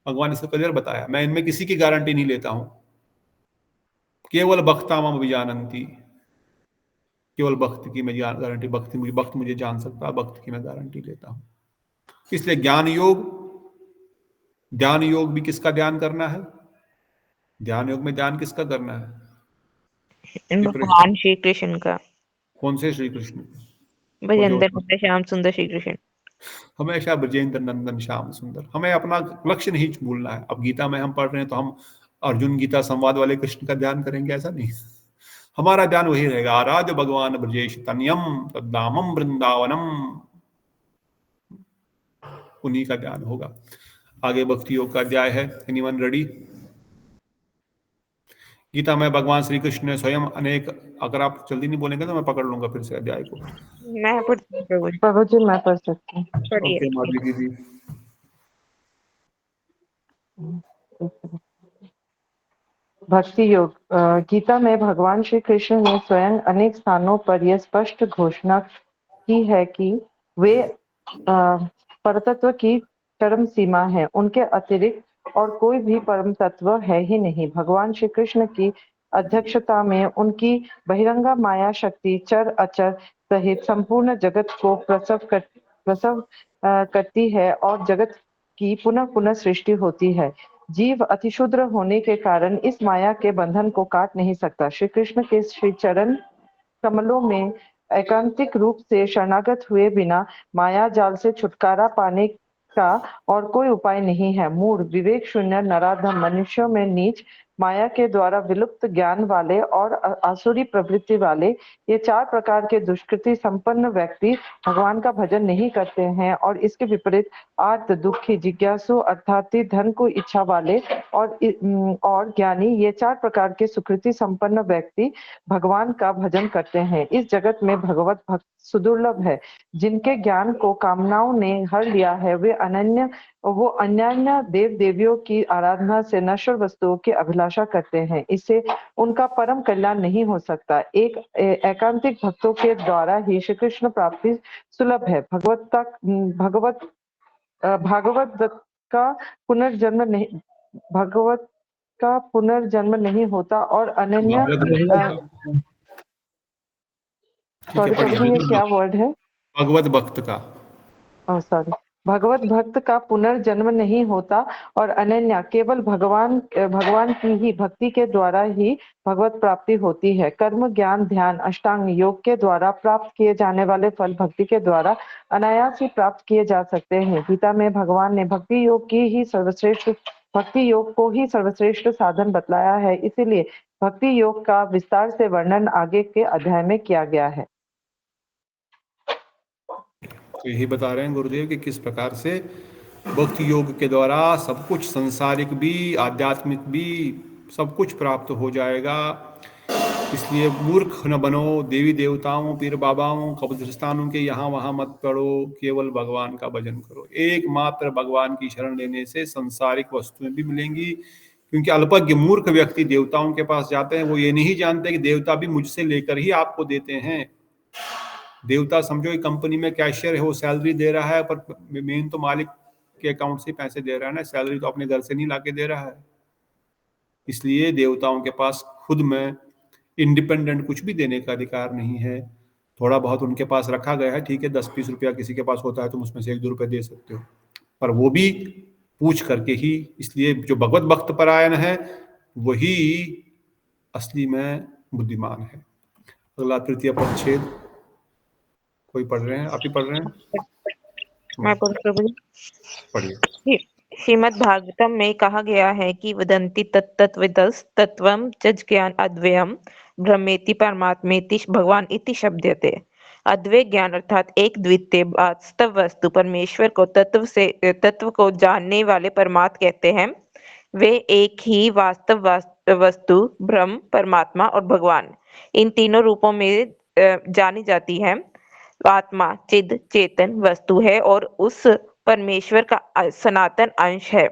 भगवान ने इसको क्लियर बताया, मैं इनमें किसी की गारंटी नहीं लेता हूं। केवल भक्ता मम विजानंती, केवल भक्त की मैं गारंटी, भक्त मुझे जान सकता है, भक्त की मैं गारंटी लेता हूं। इसलिए ध्यान योग भी किसका ध्यान करना है? ध्यान योग में ध्यान किसका करना है? भगवान श्री कृष्ण का। कौन से श्री कृष्ण? ब्रजेंद्र श्याम सुंदर श्री कृष्ण। हमेशा ब्रजेंद्र नंदन श्याम सुंदर। हमें अपना लक्ष्य नहीं भूलना है। अब गीता में हम पढ़ रहे हैं तो हम अर्जुन गीता संवाद वाले कृष्ण का ध्यान करेंगे, ऐसा नहीं। हमारा ध्यान वही रहेगा, आराध्य भगवान ब्रजेश तनयम तद्दामम वृंदावनम, उन्हीं का ध्यान होगा। आगे भक्ति योग का अध्याय है। Anyone ready? गीता में भगवान श्री कृष्ण ने स्वयं अनेक, अगर आप जल्दी नहीं बोलेंगे तो मैं पकड़ लूंगा फिर से अध्याय को। मैं प्रभु जी मैं पढ़ सकती हूँ। ओके माधवी दीदी। भक्ति योग। गीता में भगवान श्री कृष्ण ने स्वयं अनेक स्थानों पर यह स्पष्ट घोषणा की है कि वे परतत्व की चरम सीमा है, उनके अतिरिक्त और कोई भी परम तत्व है ही नहीं। भगवान श्री कृष्ण की अध्यक्षता में उनकी बहिरंगा माया शक्ति चर अचर सहित संपूर्ण जगत को प्रसव करती है और जगत की पुनः पुनः सृष्टि होती है। जीव अतिशूद्र होने के कारण इस माया के बंधन को काट नहीं सकता। श्री कृष्ण के श्री चरण कमलों में एकांतिक रूप से शरणागत हुए बिना माया जाल से छुटकारा पाने का और कोई उपाय नहीं है। मूढ़, विवेक शून्य, नराधम, मनुष्यों में नीच, माया के द्वारा विलुप्त ज्ञान वाले और आसुरी प्रवृत्ति वाले, ये चार प्रकार के दुष्कृति संपन्न व्यक्ति भगवान का भजन नहीं करते हैं और इसके विपरीत आर्त, दुखी, जिज्ञासु अर्थात धन को इच्छा वाले और ज्ञानी, ये चार प्रकार के सुकृति संपन्न व्यक्ति भगवान का भजन करते हैं। इस जगत में भगवत भक्त सुदुर्लभ है। जिनके ज्ञान को कामनाओं ने हर लिया है, वो अन्यान्य देव देवियों की आराधना से नश्वर वस्तुओं की अभिलाषा करते हैं। इससे उनका परम कल्याण नहीं हो सकता। एक एकांतिक भक्तों के द्वारा ही श्री कृष्ण प्राप्ति सुलभ है। भागवत का पुनर्जन्म नहीं होता और अनन्य ये क्या वर्ड है? भगवत भक्त का, भगवत भक्त का पुनर्जन्म नहीं होता और अनन्या केवल भगवान की ही भक्ति के द्वारा ही भगवत प्राप्ति होती है। कर्म, ज्ञान, ध्यान, अष्टांग योग के द्वारा प्राप्त किए जाने वाले फल भक्ति के द्वारा अनायास ही प्राप्त किए जा सकते हैं। गीता में भगवान ने भक्ति योग को ही सर्वश्रेष्ठ साधन बतलाया है। इसीलिए भक्ति योग का विस्तार से वर्णन आगे के अध्याय में किया गया है। तो यही बता रहे हैं गुरुदेव कि किस प्रकार से भक्ति योग के द्वारा सब कुछ, संसारिक भी आध्यात्मिक भी, सब कुछ प्राप्त हो जाएगा। इसलिए मूर्ख न बनो, देवी देवताओं, पीर बाबाओं, कब्रिस्तानों के यहाँ वहां मत पड़ो, केवल भगवान का भजन करो। एकमात्र भगवान की शरण लेने से संसारिक वस्तुएं भी मिलेंगी, क्योंकि अल्पज्ञ मूर्ख व्यक्ति देवताओं के पास जाते हैं, वो ये नहीं जानते कि देवता भी मुझसे लेकर ही आपको देते हैं। देवता समझो एक कंपनी में कैशियर है, वो सैलरी दे रहा है, पर मेन तो मालिक के अकाउंट से पैसे दे रहा है ना, सैलरी तो अपने घर से नहीं लाके दे रहा है। इसलिए देवताओं के पास खुद में इंडिपेंडेंट कुछ भी देने का अधिकार नहीं है। थोड़ा बहुत उनके पास रखा गया है, ठीक है, 10-20 रुपया किसी के पास होता है, तुम उसमें से 1-2 रुपये दे सकते हो, पर वो भी पूछ करके ही। इसलिए जो भगवत भक्त परायण है वही असली में बुद्धिमान है। अगला तृतीय परिच्छेद कोई पढ़ रहे हैं? आप ही पढ़ रहे हैं? मैं पढ़ प्रभु जी। पढ़िए। श्रीमद् भागवतम में कहा गया है कि वदन्ति तत्तत्विदस् तत्त्वं च ज्ञान अद्वयम् ब्रह्मेति परमात्मेति भगवान इति शब्दते। अद्वय ज्ञान अर्थात एक द्वितीय वास्तव वस्तु परमेश्वर को तत्व को जानने वाले परमात्मा कहते हैं। वे एक ही वास्तव वस्तु ब्रह्म, परमात्मा और भगवान इन तीनों रूपों में जानी जाती है। आत्मा चिद चेतन वस्तु है और उस परमेश्वर का सनातन अंश है।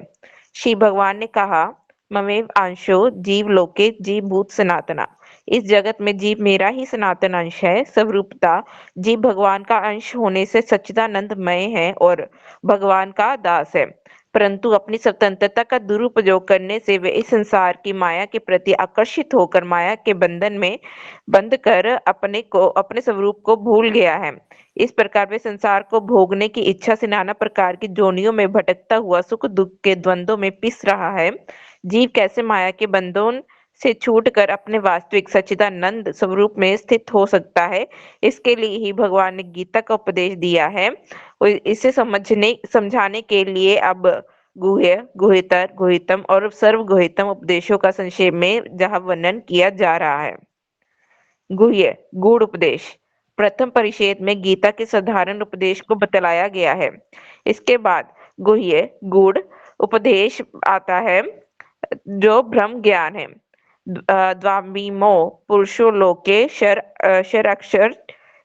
श्री भगवान ने कहा, ममेव अंशो जीव लोके जीव भूत सनातना। इस जगत में जीव मेरा ही सनातन अंश है। स्वरूपता जीव भगवान का अंश होने से सच्चिदानंदमय है और भगवान का दास है, परंतु अपनी स्वतंत्रता का दुरुपयोग करने से वे इस संसार की माया के प्रति आकर्षित होकर माया के बंधन में बंद कर अपने स्वरूप को भूल गया है। इस प्रकार वे संसार को भोगने की इच्छा से नाना प्रकार की जोनियों में भटकता हुआ सुख दुख के द्वंद्वों में पिस रहा है। जीव कैसे माया के बंधन से छूटकर अपने वास्तविक सच्चिदानंद स्वरूप में स्थित हो सकता है, इसके लिए ही भगवान ने गीता का उपदेश दिया है। और इसे समझाने के लिए अब गुह्य, गुह्यतर, गुह्यतम और सर्वगुह्यतम उपदेशों का संक्षेप में जहाँ वर्णन किया जा रहा है। गुह्य गूढ़ उपदेश। प्रथम परिच्छेद में गीता के साधारण उपदेश को बतलाया गया है। इसके बाद गुह्य गूढ़ उपदेश आता है जो ब्रह्म ज्ञान है। द्वामिमो पुरुषो लोके शर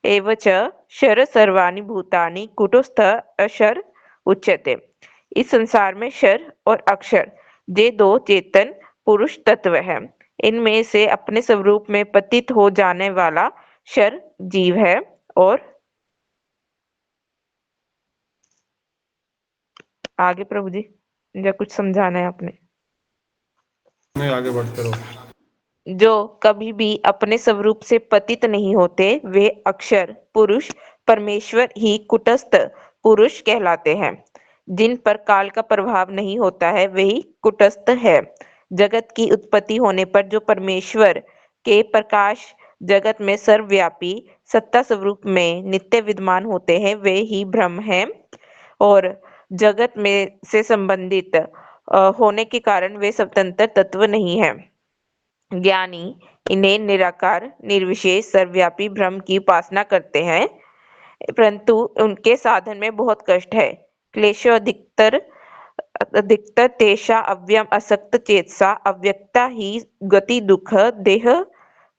एव च शर सर्वाणि भूतानि कुटस्थ अक्षर उच्यते। इस संसार में शर और अक्षर ये दो चेतन पुरुष तत्व हैं। इनमें से अपने स्वरूप में पतित हो जाने वाला शर जीव है और आगे प्रभु जी या कुछ समझाना है आपने? नहीं, आगे बढ़ते रहो। जो कभी भी अपने स्वरूप से पतित नहीं होते वे अक्षर पुरुष परमेश्वर ही कुटस्थ पुरुष कहलाते हैं। जिन पर काल का प्रभाव नहीं होता है वही कुटस्थ है। जगत की उत्पत्ति होने पर जो परमेश्वर के प्रकाश जगत में सर्वव्यापी सत्ता स्वरूप में नित्य विद्यमान होते हैं वे ही ब्रह्म हैं और जगत में से संबंधित होने के कारण वे स्वतंत्र तत्व नहीं है। ज्ञानी इन्हें निराकार निर्विशेष सर्वव्यापी ब्रह्म की उपासना करते हैं, परंतु उनके साधन में बहुत कष्ट है। क्लेशो अधिकतर तेषा अव्यम असक्त चेतसा अव्यक्ता ही गति दुख देह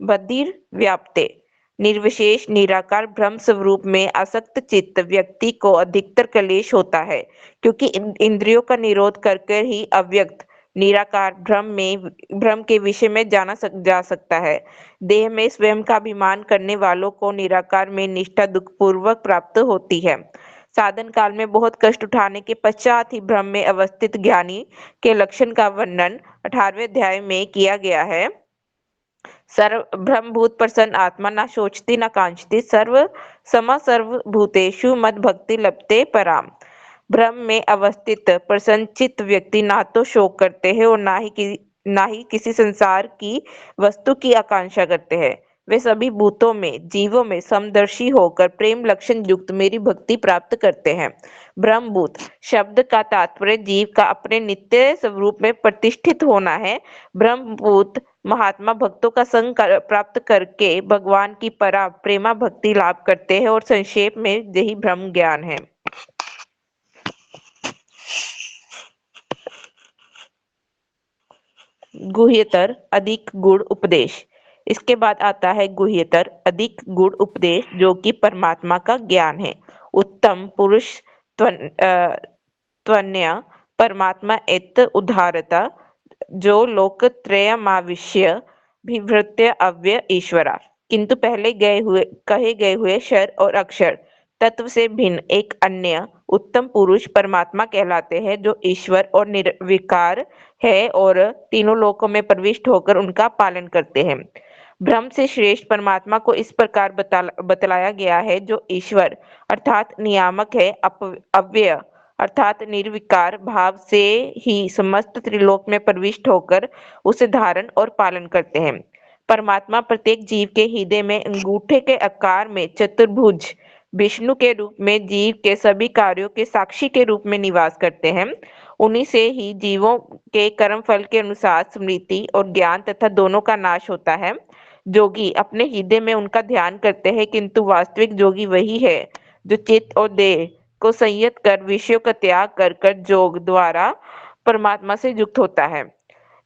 बधिर व्याप्ते। निर्विशेष निराकार ब्रह्म स्वरूप में आसक्त चित्त व्यक्ति को अधिकतर क्लेश होता है, क्योंकि इंद्रियों का निरोध करके ही अव्यक्त निराकार ब्रह्म के विषय में जा सकता है। देह में स्वयं का अभिमान करने वालों को निराकार में निष्ठा दुखपूर्वक प्राप्त होती है। साधन काल में बहुत कष्ट उठाने के पश्चात ही ब्रह्म में अवस्थित ज्ञानी के लक्षण का वर्णन 18वें अध्याय में किया गया है। ब्रह्मभूत प्रसन्न आत्मा न शोचती न कांक्षती सर्वभूतेषु मद भक्ति लभते पराम। ब्रह्म में अवस्थित प्रसन्नचित्त व्यक्ति ना तो शोक करते हैं और ना ही किसी संसार की वस्तु की आकांक्षा करते हैं। वे सभी भूतों में जीवों में समदर्शी होकर प्रेम लक्षण युक्त मेरी भक्ति प्राप्त करते हैं। ब्रह्मभूत शब्द का तात्पर्य जीव का अपने नित्य स्वरूप में प्रतिष्ठित होना है। ब्रह्मभूत महात्मा भक्तों का संग प्राप्त करके भगवान की परा प्रेमा भक्ति लाभ करते हैं और संक्षेप में यही ब्रह्म ज्ञान है। गुह्यतर अधिक गुड़ उपदेश। इसके बाद आता है गुह्यतर अधिक गूढ़ उपदेश जो कि परमात्मा का ज्ञान है। उत्तम पुरुष त्वन्य परमात्मा एत उदारता जो लोकत्रयमाविश्य विवृत्य अव्यय ईश्वरा। किंतु पहले कहे गए हुए क्षर और अक्षर तत्व से भिन्न एक अन्य उत्तम पुरुष परमात्मा कहलाते हैं जो ईश्वर और निर्विकार है और तीनों लोकों में प्रविष्ट होकर उनका पालन करते हैं। ब्रह्म से श्रेष्ठ परमात्मा को इस प्रकार बतलाया गया है जो ईश्वर अर्थात नियामक है, अव्यय अर्थात निर्विकार भाव से ही समस्त त्रिलोक में प्रविष्ट होकर उसे धारण और पालन करते हैं। परमात्मा प्रत्येक जीव के हृदय में अंगूठे के आकार में चतुर्भुज विष्णु के रूप में जीव के सभी कार्यों के साक्षी के रूप में निवास करते हैं। उन्हीं से ही जीवों के कर्म फल के अनुसार स्मृति और ज्ञान तथा दोनों का नाश होता है। जोगी अपने हृदय में उनका ध्यान करते हैं, किंतु वास्तविक जोगी वही है जो चित्त और देह को संयत कर विषयों का त्याग कर जोग द्वारा परमात्मा से युक्त होता है।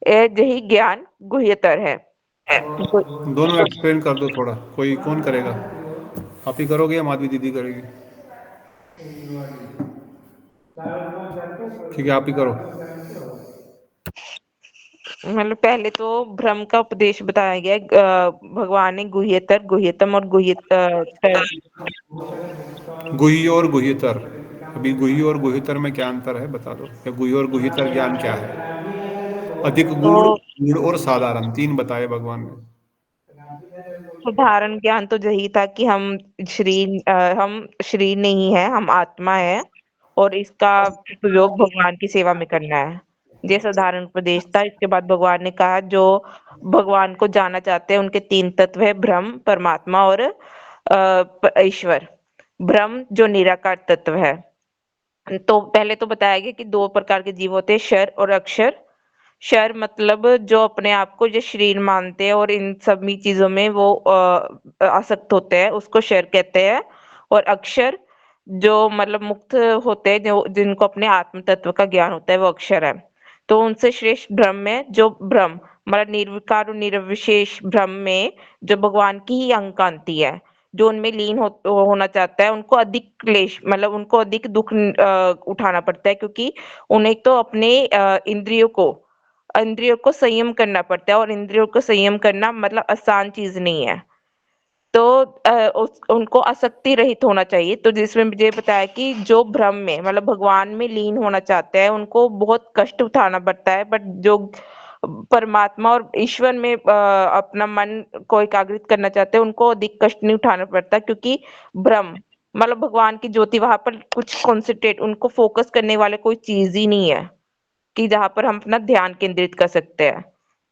यही ज्ञान गुह्यतर है। दोनों एक्सप्लेन कर दो थोड़ा, कोई कौन करेगा? आप ही करोगे या माधवी दीदी करेगी? ठीक है, आप ही करो। मतलब पहले तो भ्रम का उपदेश बताया गया है, भगवान ने गुह्यतर, गुह्यतम और गुह्य और गुह्यतर, अभी गुह्य और गुह्यतर में क्या अंतर है बता दो, या गुह्य और गुह्यतर ज्ञान क्या है? अधिक गूढ़, तो गूढ़ और साधारण, तीन बताए भगवान ने। साधारण ज्ञान तो यही था कि हम शरीर नहीं है, हम आत्मा है और इसका प्रयोग भगवान की सेवा में करना है। ये साधारण उपदेश था। इसके बाद भगवान ने कहा जो भगवान को जानना चाहते हैं उनके तीन तत्व है, ब्रह्म, परमात्मा और ईश्वर। ब्रह्म जो निराकार तत्व है। तो पहले तो बताया गया कि दो प्रकार के जीव होते हैं, क्षर और अक्षर। क्षर मतलब जो अपने आप को जो शरीर मानते हैं और इन सभी चीजों में वो आसक्त होते हैं, उसको क्षर कहते हैं। और अक्षर जो मतलब मुक्त होते हैं, जो जिनको अपने आत्म तत्व का ज्ञान होता है, वो अक्षर है। तो उनसे श्रेष्ठ ब्रह्म है जो ब्रह्म मतलब निर्विकार और निर्विशेष ब्रह्म में जो भगवान की ही अंकांति है, जो उनमें लीन होना चाहता है, उनको अधिक क्लेश मतलब उनको अधिक दुख उठाना पड़ता है, क्योंकि उन्हें तो अपने इंद्रियों को संयम करना पड़ता है और इंद्रियों को संयम करना मतलब आसान चीज नहीं है। तो उनको आसक्ति रहित होना चाहिए। तो जिसमें मुझे बताया कि जो ब्रह्म में मतलब भगवान में लीन होना चाहते हैं उनको बहुत कष्ट उठाना पड़ता है, बट जो परमात्मा और ईश्वर में अपना मन को एकाग्रित करना चाहते हैं उनको अधिक कष्ट नहीं उठाना पड़ता, क्योंकि ब्रह्म मतलब भगवान की ज्योति, वहां पर कुछ कॉन्सेंट्रेट उनको फोकस करने वाले कोई चीज ही नहीं है कि जहाँ पर हम अपना ध्यान केंद्रित कर सकते हैं।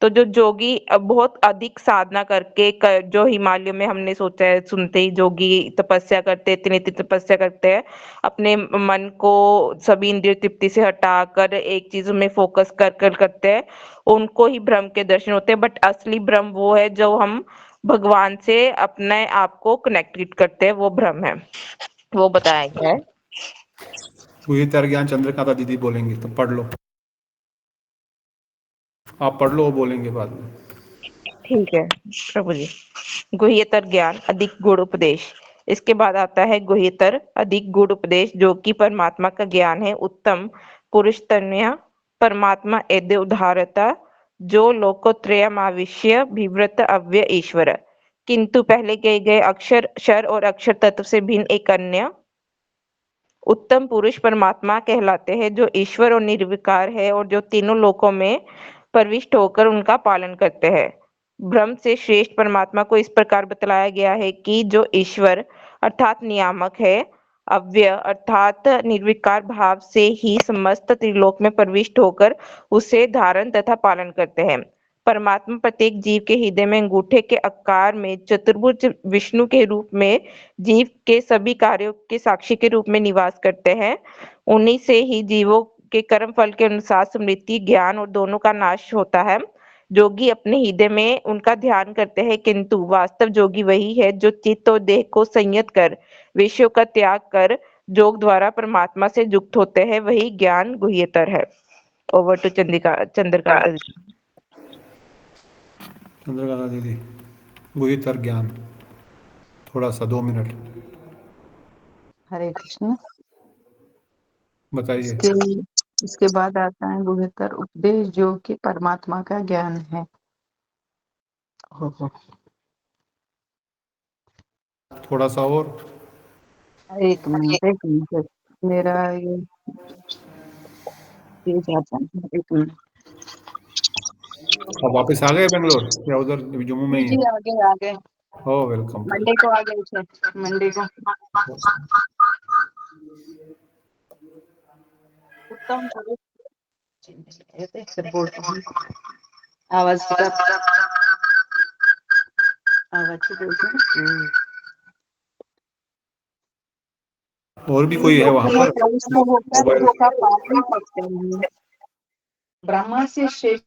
तो जो जोगी बहुत अधिक साधना करके जो हिमालयों में हमने सोचा है, सुनते ही जोगी तपस्या करते हैं, इतनी इतनी तपस्या करते हैं, अपने मन को सभी इंद्रिय तृप्ति से हटाकर एक चीज में फोकस कर कर करते हैं, उनको ही ब्रह्म के दर्शन होते हैं। बट असली ब्रह्म वो है जो हम भगवान से अपने आप को कनेक्टेड करते हैं, वो ब्रह्म है, वो बताया गया है। गुह्यतर ज्ञान चंद्रकांता दीदी बोलेंगे, तो पढ़ लो, आप पढ़ लो, वो बोलेंगे बाद में। ठीक है प्रभु जी। गुह्यतर ज्ञान अधिक गूढ़ उपदेश। इसके बाद आता है गुह्यतर अधिक गूढ़ उपदेश जो कि परमात्मा का ज्ञान है। उत्तम पुरुष तन्य परमात्मा एद्य उदारता जो लोकोत्रयमाविश्य विवृत अव्यय ईश्वर। किंतु पहले कहे गए अक्षर क्षर और अक्षर तत्व से भिन्न एक अन्य उत्तम पुरुष परमात्मा कहलाते हैं जो ईश्वर और निर्विकार है और जो तीनों लोकों में प्रविष्ट होकर उनका पालन करते हैं। ब्रह्म से श्रेष्ठ परमात्मा को इस प्रकार बतलाया गया है कि जो ईश्वर अर्थात नियामक है, अव्यय अर्थात निर्विकार भाव से ही समस्त त्रिलोक में प्रविष्ट होकर उसे धारण तथा पालन करते हैं। परमात्मा प्रत्येक जीव के हृदय में अंगूठे के आकार में चतुर्भुज विष्णु के रूप में जीव के सभी कार्यों के साक्षी के रूप में निवास करते हैं। उन्हीं से ही जीवों के कर्म फल के अनुसार स्मृति, ज्ञान और दोनों का नाश होता है। जोगी अपने हृदय में उनका ध्यान करते हैं, किंतु वास्तव जोगी वही है जो चित्त और देह को संयत कर विषयों का त्याग कर योग द्वारा परमात्मा से युक्त होते हैं, वही ज्ञान गुह्यतर है। Over to Chandrakanta. चंद्रकांता दीदी। गुह्यतर ज्ञान, थोड़ा सा 2 मिनट हरे कृष्ण। बताइए। इसके बाद आता है गुह्यतर उपदेश जो कि परमात्मा का ज्ञान है। थोड़ा सा और। एक मिनट मेरा ये जाता है, एक मिनट। अब वापस आ गए बेंगलोर या उधर जम्मू में ही है? जी आगे आगे हो वेलकम। मंडे को आ गए थे, मंडे को। उत्तम आवाज और भी कोई है वहां पर? मोबाइल ब्रह्मा से श्रेष्ठ।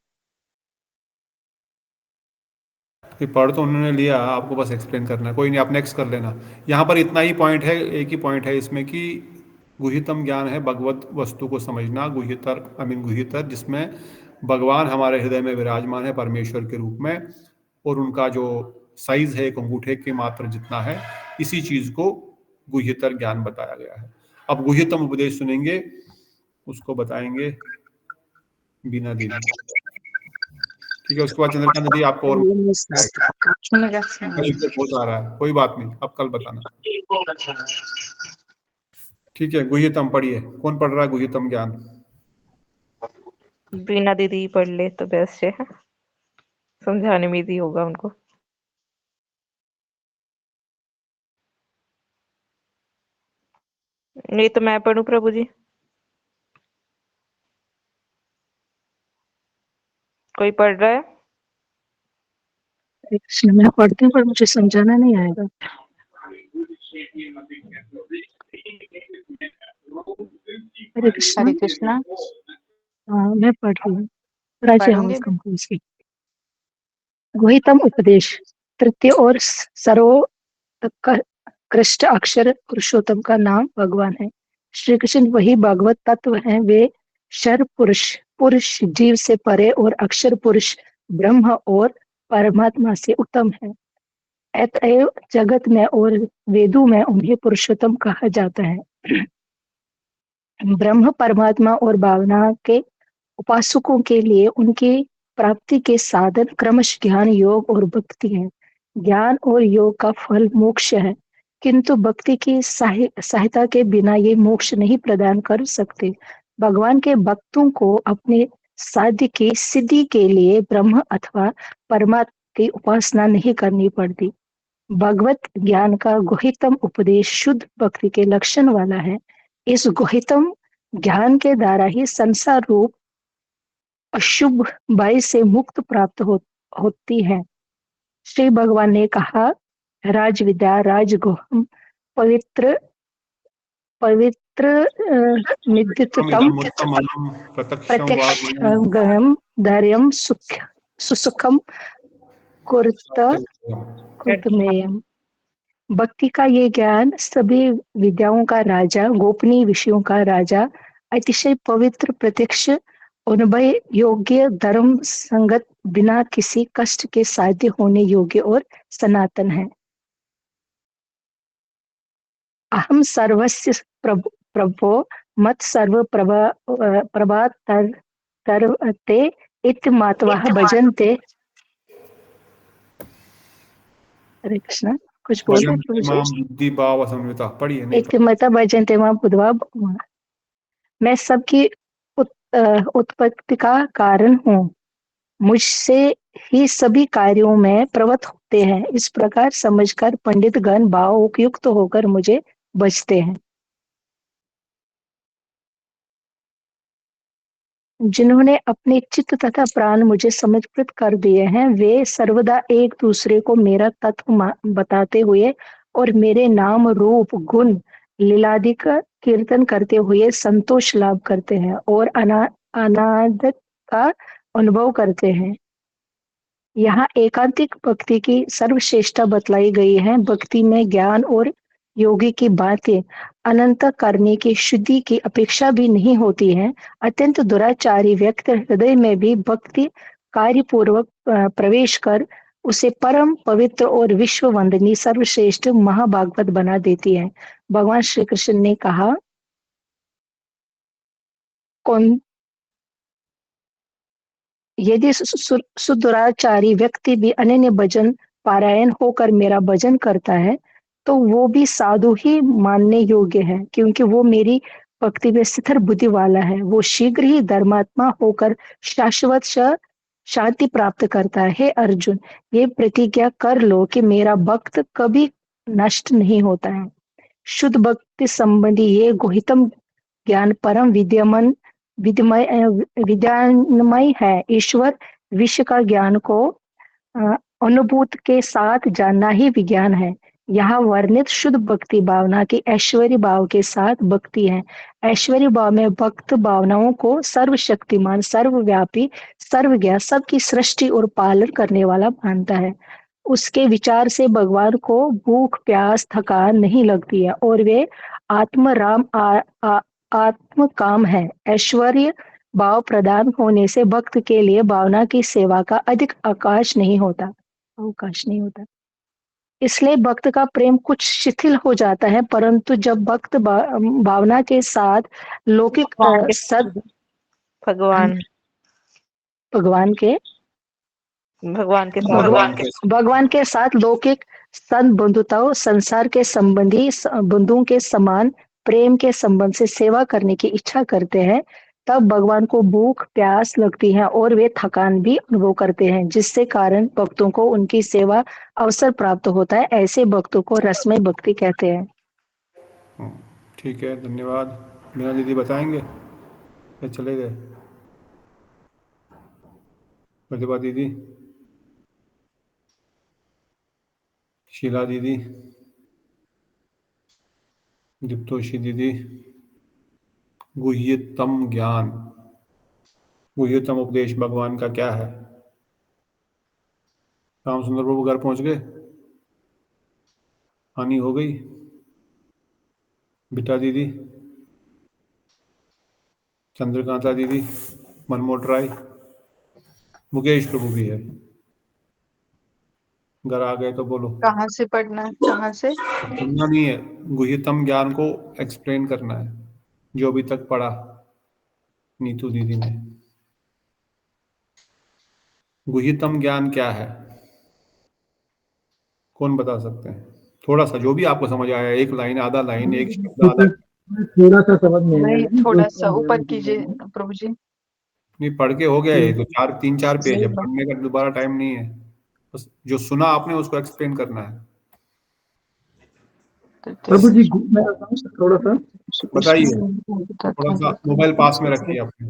ये पढ़ तो उन्होंने लिया, आपको बस एक्सप्लेन करना है। कोई नहीं, आप नेक्स्ट कर लेना। यहाँ पर इतना ही पॉइंट है, एक ही पॉइंट है इसमें कि गुह्यतम ज्ञान है भगवत वस्तु को समझना। गुह्यतर गुह्यतर जिसमें भगवान हमारे हृदय में विराजमान है परमेश्वर के रूप में, और उनका जो साइज है एक अंगूठे के मात्र जितना है, इसी चीज को गुह्यतर ज्ञान बताया गया है। अब गुह्यतम उपदेश सुनेंगे, उसको बताएंगे बीना देवी। ठीक है, उसके बाद चंद्रकांत नदी आपको और बहुत आ रहा है, कोई बात नहीं, अब कल बताना। ठीक है, गुह्यतम पढ़िए। कौन पढ़ रहा है गुह्यतम ज्ञान? बीना दीदी पढ़ ले तो बेस्ट है, समझाने में इजी होगा उनको। नहीं तो मैं पढ़ूं प्रभु जी? कोई पढ़ रहा है? कृष्ण मैं पढ़ती हूँ पर मुझे समझाना नहीं आएगा। हरे हरे कृष्ण। कृष्णा। हाँ मैं पढ़ रही हूँ। राज्य पढ़ेंगे हाउस कंपोज की गुह्यतम उपदेश। तृतीय और सर्वोत्कृष्ट अक्षर पुरुषोत्तम का नाम भगवान है। श्री कृष्ण वही भागवत तत्व हैं। वे शर पुरुष पुरुष जीव से परे और अक्षर पुरुष ब्रह्म और परमात्मा से उत्तम है। अतएव जगत में और वेदों में उन्हें पुरुषोत्तम कहा जाता है। ब्रह्म परमात्मा और भावना के उपासकों के लिए उनकी प्राप्ति के साधन क्रमश ज्ञान योग और भक्ति है। ज्ञान और योग का फल मोक्ष है, किंतु भक्ति की सहायता के बिना ये मोक्ष नहीं प्रदान कर सकते। भगवान के भक्तों को अपने साध्य की सिद्धि के लिए ब्रह्म अथवा परमात्मा की उपासना नहीं करनी पड़ती। भगवत ज्ञान का गुह्यतम उपदेश शुद्ध भक्ति के लक्षण वाला है। इस गुह्यतम ज्ञान के द्वारा ही संसार रूप अशुभ भय से मुक्त प्राप्त होती है। श्री भगवान ने कहा, राज विद्या राजगुहम पवित्र पवित्र नित्यतम प्रत्यक्षम धैर्यम सुसुखम कुरुतमेयम। भक्ति का ये ज्ञान सभी विद्याओं का राजा, गोपनीय विषयों का राजा, अतिशय पवित्र, प्रत्यक्ष, अनुभव योग्य, धर्म संगत, बिना किसी कष्ट के साध्य होने योग्य और सनातन है। अहम सर्वस्य प्रभो मत सर्व प्रभा तरते इत मातवः भजन्ते। हरे कृष्ण। कुछ बोल रहे मता भजन्ते मां बुधवा। मैं सबकी उत्पत्ति का कारण हूँ, मुझसे ही सभी कार्यों में प्रवृत्त होते हैं। इस प्रकार समझकर पंडित गण भाव उपयुक्त होकर मुझे बचते हैं। जिन्होंने अपने चित्त तथा प्राण मुझे समर्पित कर दिए हैं, वे सर्वदा एक दूसरे को मेरा तत्व बताते हुए और मेरे नाम रूप गुण लीलादि का कीर्तन करते हुए संतोष लाभ करते हैं और आनंद का अनुभव करते हैं। यहाँ एकांतिक भक्ति की सर्वश्रेष्ठता बतलाई गई है। भक्ति में ज्ञान और योगी की बातें अनंत करने की शुद्धि की अपेक्षा भी नहीं होती है। अत्यंत दुराचारी व्यक्ति हृदय में भी भक्ति कार्यपूर्वक प्रवेश कर उसे परम पवित्र और विश्व वंदनीय सर्वश्रेष्ठ महाभागवत बना देती है। भगवान श्री कृष्ण ने कहा, कौन यदि सुदुराचारी व्यक्ति भी अनन्य भजन पारायण होकर मेरा भजन करता है तो वो भी साधु ही मानने योग्य है, क्योंकि वो मेरी भक्ति में स्थिर बुद्धि वाला है। वो शीघ्र ही धर्मात्मा होकर शाश्वत शांति प्राप्त करता है। हे अर्जुन, ये प्रतिज्ञा कर लो कि मेरा भक्त कभी नष्ट नहीं होता है। शुद्ध भक्ति संबंधी ये गुहितम ज्ञान परम विद्यामय है। ईश्वर विश्व का ज्ञान को अनुभूत के साथ जानना ही विज्ञान है। यहाँ वर्णित शुद्ध भक्ति भावना की ऐश्वर्य भाव के साथ भक्ति है। ऐश्वर्य भाव में भक्त भावनाओं को सर्वशक्तिमान, सर्वव्यापी, सर्वज्ञ, सबकी सृष्टि और पालन करने वाला मानता है। उसके विचार से भगवान को भूख प्यास थकान नहीं लगती है और वे आत्मराम आत्म काम है। ऐश्वर्य भाव प्रदान होने से भक्त के लिए भावना की सेवा का अधिक अवकाश नहीं होता। इसलिए भक्त का प्रेम कुछ शिथिल हो जाता है, परंतु जब भक्त भावना के साथ लौकिक भगवान भगवान के भगवान के साथ भगवान के साथ लौकिक संबंधुताओं, संसार के संबंधी बंधुओं के समान प्रेम के संबंध से सेवा करने की इच्छा करते हैं, तब भगवान को भूख प्यास लगती है और वे थकान भी अनुभव करते हैं, जिससे कारण भक्तों को उनकी सेवा अवसर प्राप्त होता है। ऐसे भक्तों को रसमय भक्ति कहते हैं। ठीक है, धन्यवाद। मीना दीदी बताएंगे या चले गए? प्रतिभा दीदी, शीला दीदी, दीप्तोषी दीदी। गुह्यतम ज्ञान, गुह्यतम उपदेश भगवान का क्या है? राम सुंदर प्रभु घर पहुंच गए? हानि हो गई? बिटा दीदी, चंद्रकांता दीदी, मनमोट राय, मुकेश प्रभु भी है। घर आ गए तो बोलो। कहाँ से पढ़ना है, कहाँ से? पढ़ना नहीं है, गुह्यतम ज्ञान को एक्सप्लेन करना है, जो अभी तक पढ़ा नीतू दीदी ने। गुह्यतम ज्ञान क्या है, कौन बता सकते हैं? थोड़ा सा, जो भी आपको समझ आया, एक लाइन, आधा लाइन, एक शब्द, आधा। थोड़ा सा समझ में आया। नहीं, थोड़ा सा ऊपर कीजिए प्रभु जी। नहीं, पढ़ के हो गया ये तो, 3-4 पेज है, पढ़ने का दोबारा टाइम नहीं है। बस जो सुना आपने उसको एक्सप्लेन करना है। प्रभु जी, मैं थोड़ा सा बताइए, थोड़ा सा मोबाइल पास में रखिए अपने।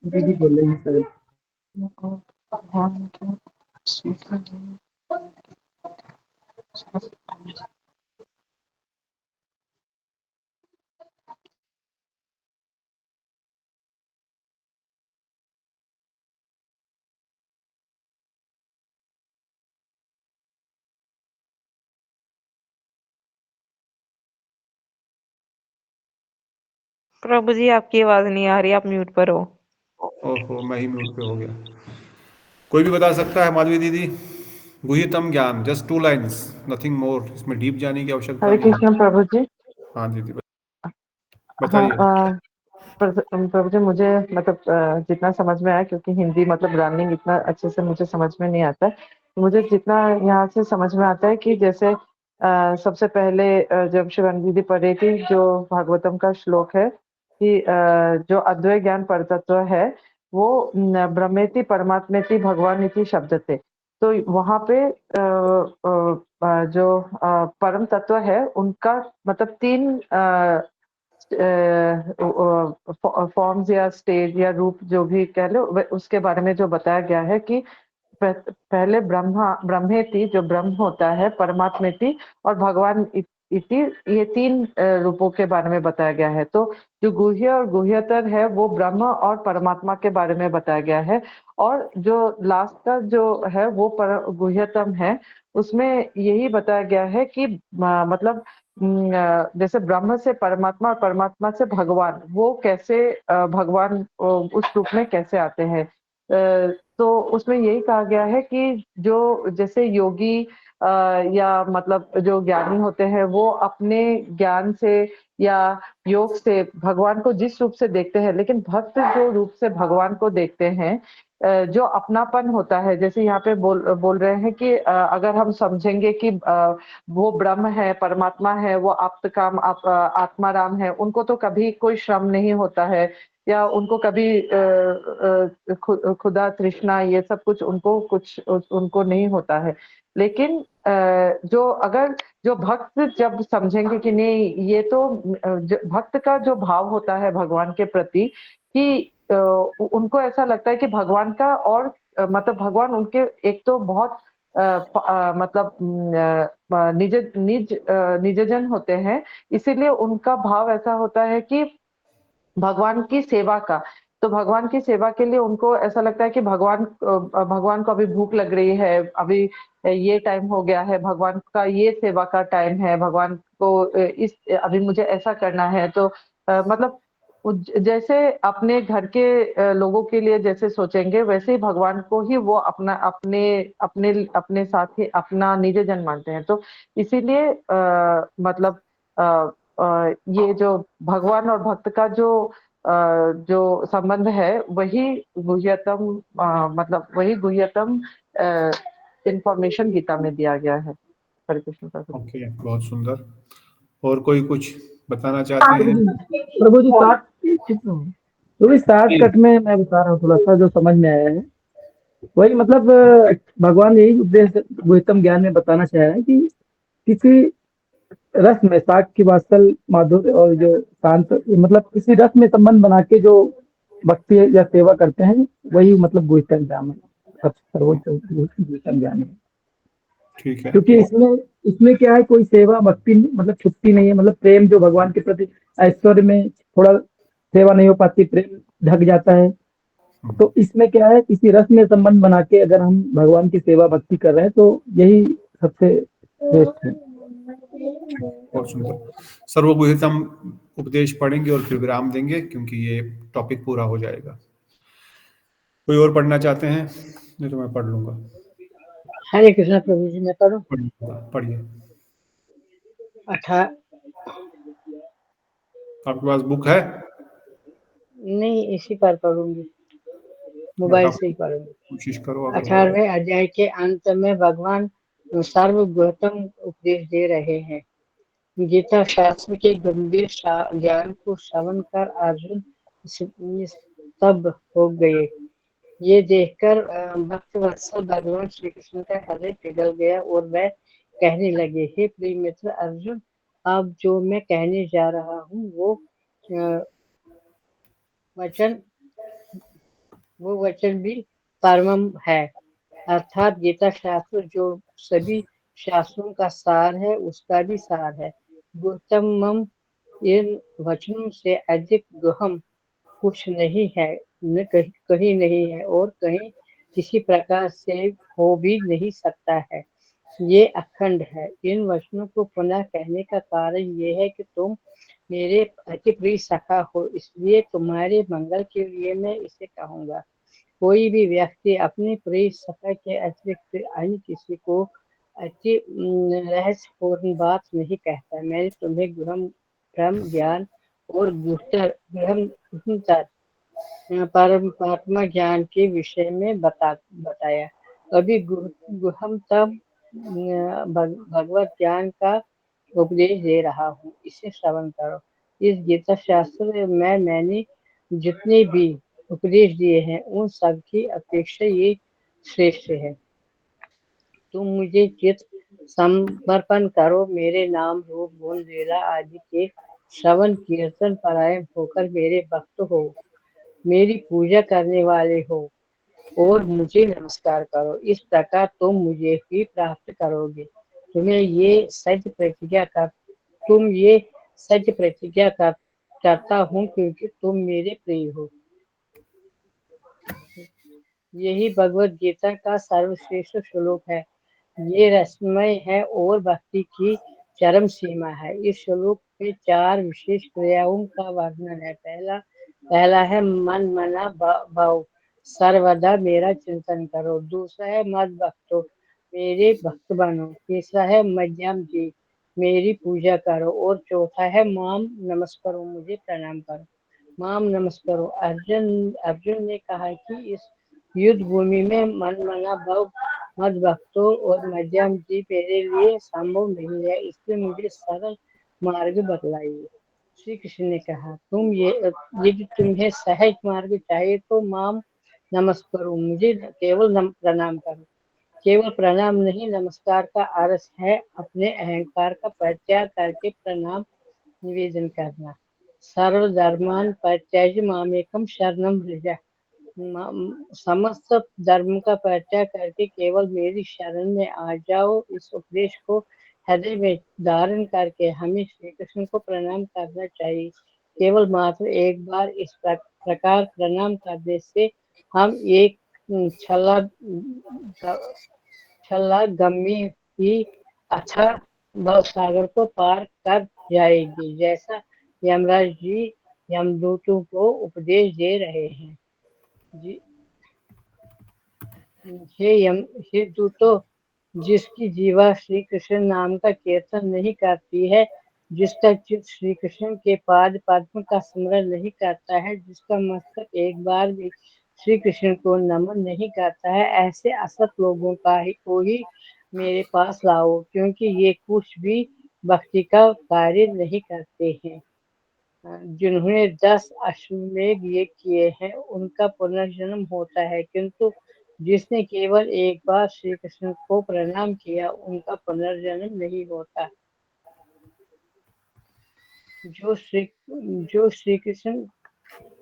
दीदी बोल रही है सर। प्रभु जी आपकी आवाज नहीं आ रही, आप म्यूट पर हो। ओहो, मैं ही म्यूट पे हो गया। कोई भी बता सकता है? माधवी दीदी, गुह्यतम ज्ञान, जस्ट 2 लाइन्स, नथिंग मोर, इसमें डीप जाने की आवश्यकता हरे नहीं है। कृष्ण प्रभु जी। हाँ दीदी, हाँ, बताइए। प्रभु जी, मुझे मतलब जितना समझ में आया, क्योंकि हिंदी मतलब रनिंग इतना अच्छे से मुझे समझ में नहीं आता है, तो मुझे जितना यहाँ से समझ में आता है कि जैसे सबसे पहले जब शिवानी दीदी पढ़ रही थी, जो भागवतम का श्लोक है कि जो अद्वैय ज्ञान परतत्व है वो ब्रह्मेति परमात्मेति भगवानिति शब्द थे। तो वहां पे जो परम तत्व है उनका मतलब 3 फॉर्म्स या स्टेज या रूप जो भी कह लो, उसके बारे में जो बताया गया है कि पहले ब्रह्मेति जो ब्रह्म होता है, परमात्मेति और भगवान इति, ये 3 रूपों के बारे में बताया गया है। तो जो गुह्य और गुह्यतर है वो ब्रह्म और परमात्मा के बारे में बताया गया है, और जो लास्ट का जो है वो गुह्यतम है, उसमें यही बताया गया है कि मतलब जैसे ब्रह्म से परमात्मा और परमात्मा से भगवान, वो कैसे भगवान उस रूप में कैसे आते हैं। तो उसमें यही कहा गया है कि जो जैसे योगी या मतलब जो ज्ञानी होते हैं, वो अपने ज्ञान से या योग से भगवान को जिस रूप से देखते हैं, लेकिन भक्त जो रूप से भगवान को देखते हैं, जो अपनापन होता है, जैसे यहाँ पे बोल रहे हैं कि अगर हम समझेंगे कि वो ब्रह्म है, परमात्मा है, वो आप्तकाम आत्मा राम है, उनको तो कभी कोई श्रम नहीं होता है या उनको कभी खुदा तृष्णा ये सब उनको नहीं होता है। लेकिन जो अगर जो भक्त जब समझेंगे कि नहीं, ये तो भक्त का जो भाव होता है भगवान के प्रति कि उनको ऐसा लगता है कि भगवान का और मतलब भगवान उनके एक तो बहुत मतलब निजजन होते हैं, इसीलिए उनका भाव ऐसा होता है कि भगवान की सेवा का। तो भगवान की सेवा के लिए उनको ऐसा लगता है कि भगवान को अभी भूख लग रही है, अभी ये टाइम हो गया है, भगवान का ये सेवा का टाइम है, भगवान को इस अभी मुझे ऐसा करना है। तो मतलब जैसे अपने घर के लोगों के लिए जैसे सोचेंगे, वैसे ही भगवान को ही वो अपना अपने अपने अपने साथ ही अपना निजजन मानते हैं। तो इसीलिए मतलब अ ये जो भगवान और भक्त का जो संबंध है, वही गुह्यतम मतलब वही गुह्यतम इन्फॉर्मेशन गीता में दिया गया है। हरे कृष्ण का। ओके, बहुत सुंदर। और कोई कुछ बताना चाहते हैं? प्रभु जी तो भी शॉर्टकट में मैं बता रहा हूँ थोड़ा सा जो समझ में आया है। वही मतलब भगवान यही उपदेश गुह्यतम ज्ञान में बताना चाह रहे हैं कि किसी रस में साग की वात्सल माधुर्य और जो शांत मतलब किसी रस में संबंध बना के जो भक्ति या सेवा करते हैं, वही मतलब गुह्यतम ज्ञान है, सबसे सर्वोच्च गुह्यतम ज्ञान है। ठीक है। क्योंकि इसमें इसमें क्या है, कोई सेवा भक्ति मतलब छुट्टी नहीं है, मतलब प्रेम जो भगवान के प्रति, ऐश्वर्य में थोड़ा सेवा नहीं हो पाती, प्रेम ढक जाता है। तो इसमें क्या है, किसी रस में संबंध बना के अगर हम भगवान की सेवा भक्ति कर रहे हैं तो यही सबसे श्रेष्ठ है। बहुत सुंदर। सर्वगुह्यतम उपदेश पढ़ेंगे और फिर विराम देंगे, क्योंकि ये टॉपिक पूरा हो जाएगा। कोई और पढ़ना चाहते हैं? नहीं तो मैं पढ़ लूंगा। हरे कृष्ण प्रभु जी, मैं पढ़ूं? पढ़िए। अठा आपके पास बुक है? नहीं, इसी पर पढ़ूंगी, मोबाइल से ही पढ़ूंगी। कोशिश करो अगर हो। 18वें अध्याय के अंत में भगवान सर्वगुह्यतम उपदेश दे रहे हैं। गीता शास्त्र के गंभीर ज्ञान को श्रवण कर अर्जुन स्तब्ध हो गए। ये देखकर भक्त वत्सल भगवान श्री कृष्ण का हृदय पिघल गया और वह कहने लगे, हे प्रिय मित्र अर्जुन, अब जो मैं कहने जा रहा हूँ वो वचन भी परमम है, अर्थात गीता शास्त्र जो सभी शास्त्रों का सार है, उसका भी सार है। गौतमम, इन वचनों से अधिक गहन कुछ नहीं है, न कहीं नहीं है और कहीं किसी प्रकार से हो भी नहीं सकता है। ये अखंड है। इन वचनों को पुनः कहने का कारण ये है कि तुम मेरे अति प्रिय सखा हो, इसलिए तुम्हारे मंगल के लिए मैं इसे कहूंगा। कोई भी व्यक्ति अपने प्रिय सखा के अतिरिक्त अन्य किसी को अति रहस्यपूर्ण बात नहीं कहता। मैंने तुम्हें ब्रह्म ज्ञान और गुह्यतर परमात्मा ज्ञान के विषय में बताया। अभी गुहमतम भगवत ज्ञान का उपदेश दे रहा हूँ, इसे श्रवण करो। इस गीता शास्त्र में मैंने जितने भी उपदेश दिए हैं, उन सब की अपेक्षा ये श्रेष्ठ है। तुम मुझे चित समर्पण करो, मेरे नाम रूप गुण लीला आदि के श्रवण कीर्तन परायण होकर मेरे भक्त हो, मेरी पूजा करने वाले हो और मुझे नमस्कार करो। इस प्रकार तुम मुझे ही प्राप्त करोगे। तुम ये सच प्रतिज्ञा करता हूँ, क्योंकि तुम मेरे प्रिय हो। यही भगवत गीता का सर्वश्रेष्ठ श्लोक है। ये रसमय है और भक्ति की चरम सीमा है। इस श्लोक में 4 विशेष क्रियाओं का वर्णन है। पहला है मन मना भाव, सर्वदा मेरा चिंतन करो। दूसरा है मद भक्तो, मेरे भक्त बनो। तीसरा है मध्यम जी, मेरी पूजा करो। और चौथा है माम नमस्कारो, मुझे प्रणाम करो। माम नमस्कारो, अर्जुन ने कहा कि इस युद्ध भूमि में मन मना भाव, मद भक्तों और मध्यम जी मेरे लिए संभव नहीं है, इसलिए मुझे सरल मार्ग बतलाइए। श्री कृष्ण ने कहा, यदि तुम्हें सहज मार्ग चाहिए तो माम नमस्कारो, मुझे केवल प्रणाम करो। केवल प्रणाम नहीं, नमस्कार का अर्थ है अपने अहंकार का परित्याग करके प्रणाम निवेदन करना। सर्व धर्मान परित्यज्य मामेकम शरणम व्रज, समस्त धर्म का परित्याग करके केवल मेरी शरण में आ जाओ। इस उपदेश को हृदय में धारण करके हमें श्री कृष्ण को प्रणाम करना चाहिए। केवल मात्र एक बार इस प्रकार प्रणाम करने से हम एक छल्ला गम्य ही अथाह भव सागर को पार कर जाएगी, जैसा यमराज जी यमदूतों को उपदेश दे रहे हैं। जी, हे दूतों, जिसकी जीवा श्री कृष्ण नाम का कीर्तन नहीं करती है, जिसका चित्त श्री कृष्ण के पाद पद्म का स्मरण नहीं करता है, जिसका मस्तक एक बार भी श्री कृष्ण को नमन नहीं करता है, ऐसे असत लोगों को ही मेरे पास लाओ, क्योंकि ये कुछ भी भक्ति का कार्य नहीं करते हैं। जिन्होंने 10 अश्वमेध यज्ञ किए हैं उनका पुनर्जन्म होता है, किंतु जिसने केवल एक बार श्री कृष्ण को प्रणाम किया उनका पुनर्जन्म नहीं होता। जो श्री कृष्ण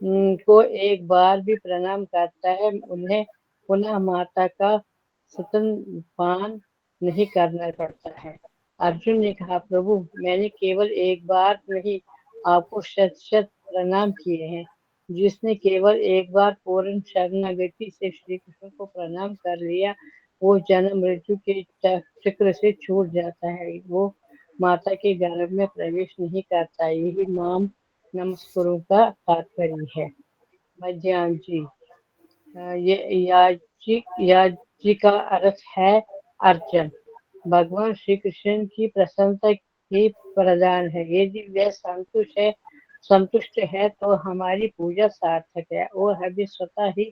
को एक बार भी प्रणाम करता है, उन्हें पुनः माता का स्तनपान नहीं करना पड़ता है। अर्जुन ने कहा, प्रभु मैंने केवल एक बार नहीं आपको शत शत प्रणाम किए हैं। जिसने केवल एक बार पूर्ण शरणागति से श्री कृष्ण को प्रणाम कर लिया, वो जन्म मृत्यु के चक्र से छूट जाता है, वो माता के गर्भ में प्रवेश नहीं करता। यही नाम नमस्कारों का तात्पर्य है। मध्यान्ह जी, ये याजी का अर्थ है अर्चन। भगवान श्री कृष्ण की प्रसन्नता की प्रदान है। यदि वह संतुष्ट है तो हमारी पूजा सार्थक है और हमें स्वतः ही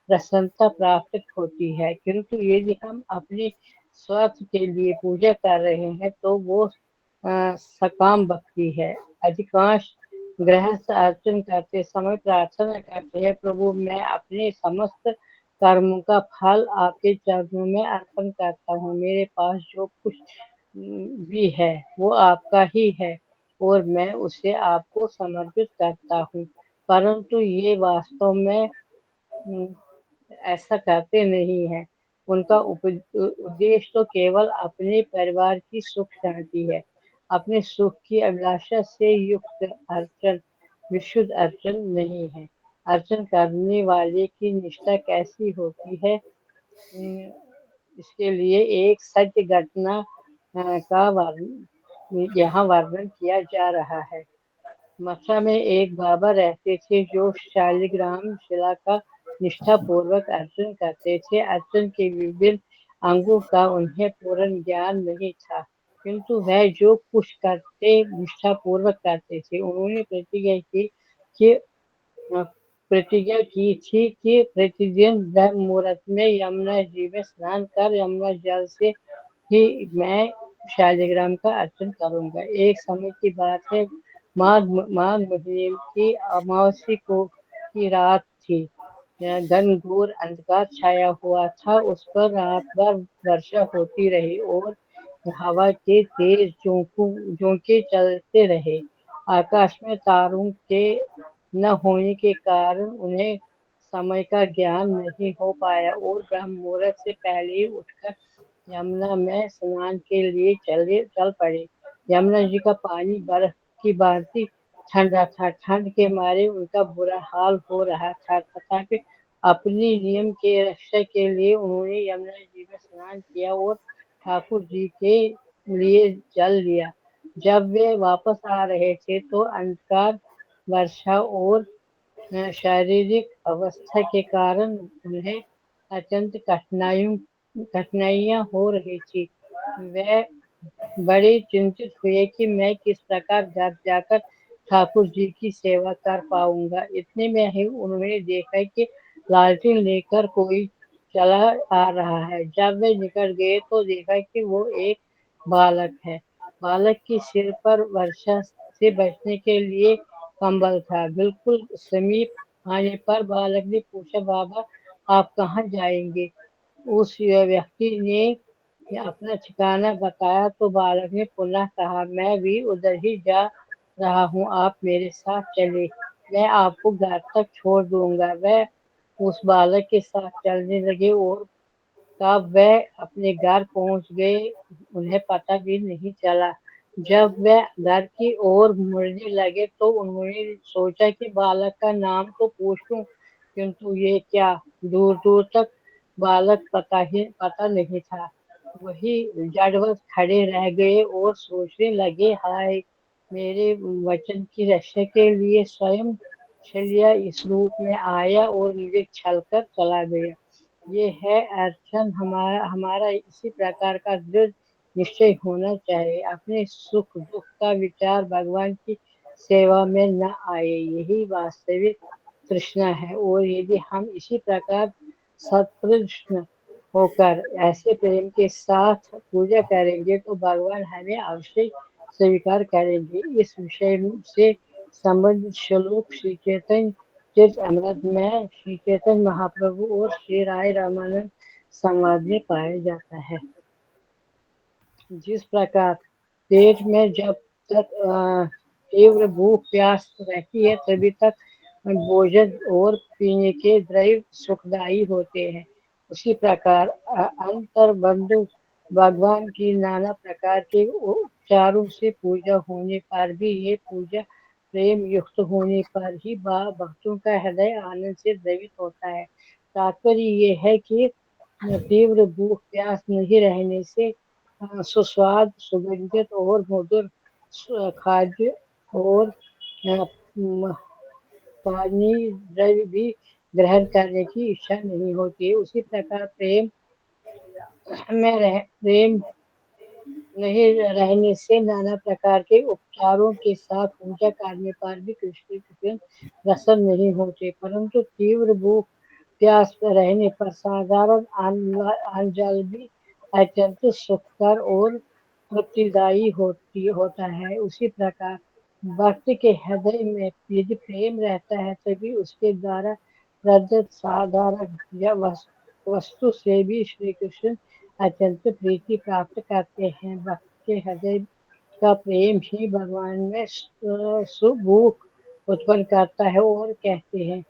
प्रसन्नता प्राप्त होती है। किंतु यदि हम अपने स्वार्थ के लिए पूजा कर रहे हैं तो वो सकाम भक्ति है। अधिकांश गृहस्थ अर्चन करते समय प्रार्थना करते हैं, प्रभु मैं अपने समस्त कर्मों का फल आपके चरणों में अर्पण करता हूँ। मेरे पास जो कुछ भी है वो आपका ही है और मैं उसे आपको समर्पित करता हूँ। परंतु ये वास्तव में ऐसा करते नहीं है। उनका उद्देश्य तो केवल अपने परिवार की सुख शांति है। अपने सुख की अभिलाषा से युक्त अर्चन विशुद्ध अर्चन नहीं है। अर्चन करने वाले की निष्ठा कैसी होती है, इसके लिए एक सत्य घटना का यहाँ वर्णन किया जा रहा है। मथुरा में एक बाबा रहते थे जो शालिग्राम शिला का निष्ठा पूर्वक अर्चन करते थे। अर्चन के विभिन्न अंगों का उन्हें पूर्ण ज्ञान नहीं था, किंतु वह जो कुछ करते निष्ठा पूर्वक करते थे। उन्होंने प्रतिज्ञा की थी कि प्रतिदिन ब्रह्म मुहूर्त में यमुना जी में स्नान कर यमुना जल से ही मैं शालिग्राम का अर्चन करूंगा। एक समय की बात है, माघ महीने की अमावस्या की रात थी। घनघोर अंधकार छाया हुआ था, उस पर रात भर वर्षा होती रही और हवा के तेज झोंके चलते रहे। आकाश में तारों के न होने के कारण उन्हें समय का ज्ञान नहीं हो पाया और ब्रह्म मुहूर्त से पहले ही उठकर यमुना में स्नान के लिए चल पड़े। यमुना जी का पानी बर्फ की भांति ठंडा था। ठंड के मारे उनका बुरा हाल हो रहा था, तथापि अपनी नियम के रक्षा के लिए उन्होंने यमुना जी में स्नान किया और ठाकुर जी के लिए जल लिया। जब वे वापस आ रहे थे तो अंधकार, वर्षा और शारीरिक अवस्था के कारण उन्हें अत्यंत कठिनाइयां हो रही थी। वे बड़े चिंतित हुए कि मैं किस प्रकार घर जाकर ठाकुर जी की सेवा कर पाऊंगा। इतने में ही उन्होंने देखा कि लालटेन लेकर कोई चला आ रहा है। जब वे निकल गए तो देखा कि वो एक बालक है। बालक के सिर पर वर्षा से बचने के लिए कंबल था। बिल्कुल समीप आने पर बालक ने पूछा, बाबा आप कहाँ जाएंगे? उस व्यक्ति ने अपना ठिकाना बताया तो बालक ने पुनः कहा, मैं भी उधर ही जा रहा हूँ, आप मेरे साथ चले, मैं आपको घर तक छोड़ दूंगा। वह उस बालक के साथ चलने लगे और कब वह अपने घर पहुंच गए उन्हें पता भी नहीं चला। जब वह घर की ओर मुड़ने लगे तो उन्होंने सोचा कि बालक का नाम तो पूछ लूं, किंतु ये क्या, दूर दूर तक बालक पता नहीं था। वही जड़वत खड़े रह गए और सोचने लगे, हाय, मेरे वचन की रक्षा के लिए स्वयं छलिया इस रूप में आया और मुझे छलकर चला गया। ये है अर्चन। हमारा हमारा इसी प्रकार का दृढ़ निश्चय होना चाहिए। अपने सुख दुख का विचार भगवान की सेवा में न आए, यही वास्तविक तृष्णा है। और यदि हम इसी प्रकार सतृष्ण होकर ऐसे प्रेम के साथ पूजा करेंगे तो भगवान हमें अवश्य स्वीकार करेंगे। इस विषय से संबंधित श्लोक श्री चैतन्य चरितमृत में श्री चैतन्य महाप्रभु और श्री राय रामानंद संवाद में पाया जाता है। जिस प्रकार पेट में जब तक तीव्र भूख प्यास रहती है तभी तक भोजन और पीने के द्रव्य सुखदायी होते हैं, उसी प्रकार अंतर बंधु भगवान की नाना प्रकार के उपचारों से पूजा होने पर भी ये पूजा प्रेम युक्त होने पर ही भक्तों का हृदय आनंद से द्रवित होता है। तात्पर्य ये है कि तीव्र भूख प्यास नहीं रहने से सुस्वाद, सुगंधित और मधुर खाद्य और पानी द्रव्य भी ग्रहण करने की इच्छा नहीं होती। उसी प्रकार प्रेम नहीं रहने से नाना प्रकार के उपचारों के साथ पूजा करने पर भी कृष्ण कृष्ण प्रसन्न नहीं होते, परंतु तीव्र भूख प्यास में रहने पर साधारण अन्न जल भी अत्यंत सुखकर और तृप्तिदायी होता है। उसी प्रकार भक्त के हृदय में यदि प्रेम रहता है तभी उसके द्वारा प्रदत्त साधारण या वस्तु से भी श्री कृष्ण अत्यंत प्रीति प्राप्त करते हैं। भक्त के हृदय का प्रेम ही भगवान में सुभूख उत्पन्न करता है और कहते हैं,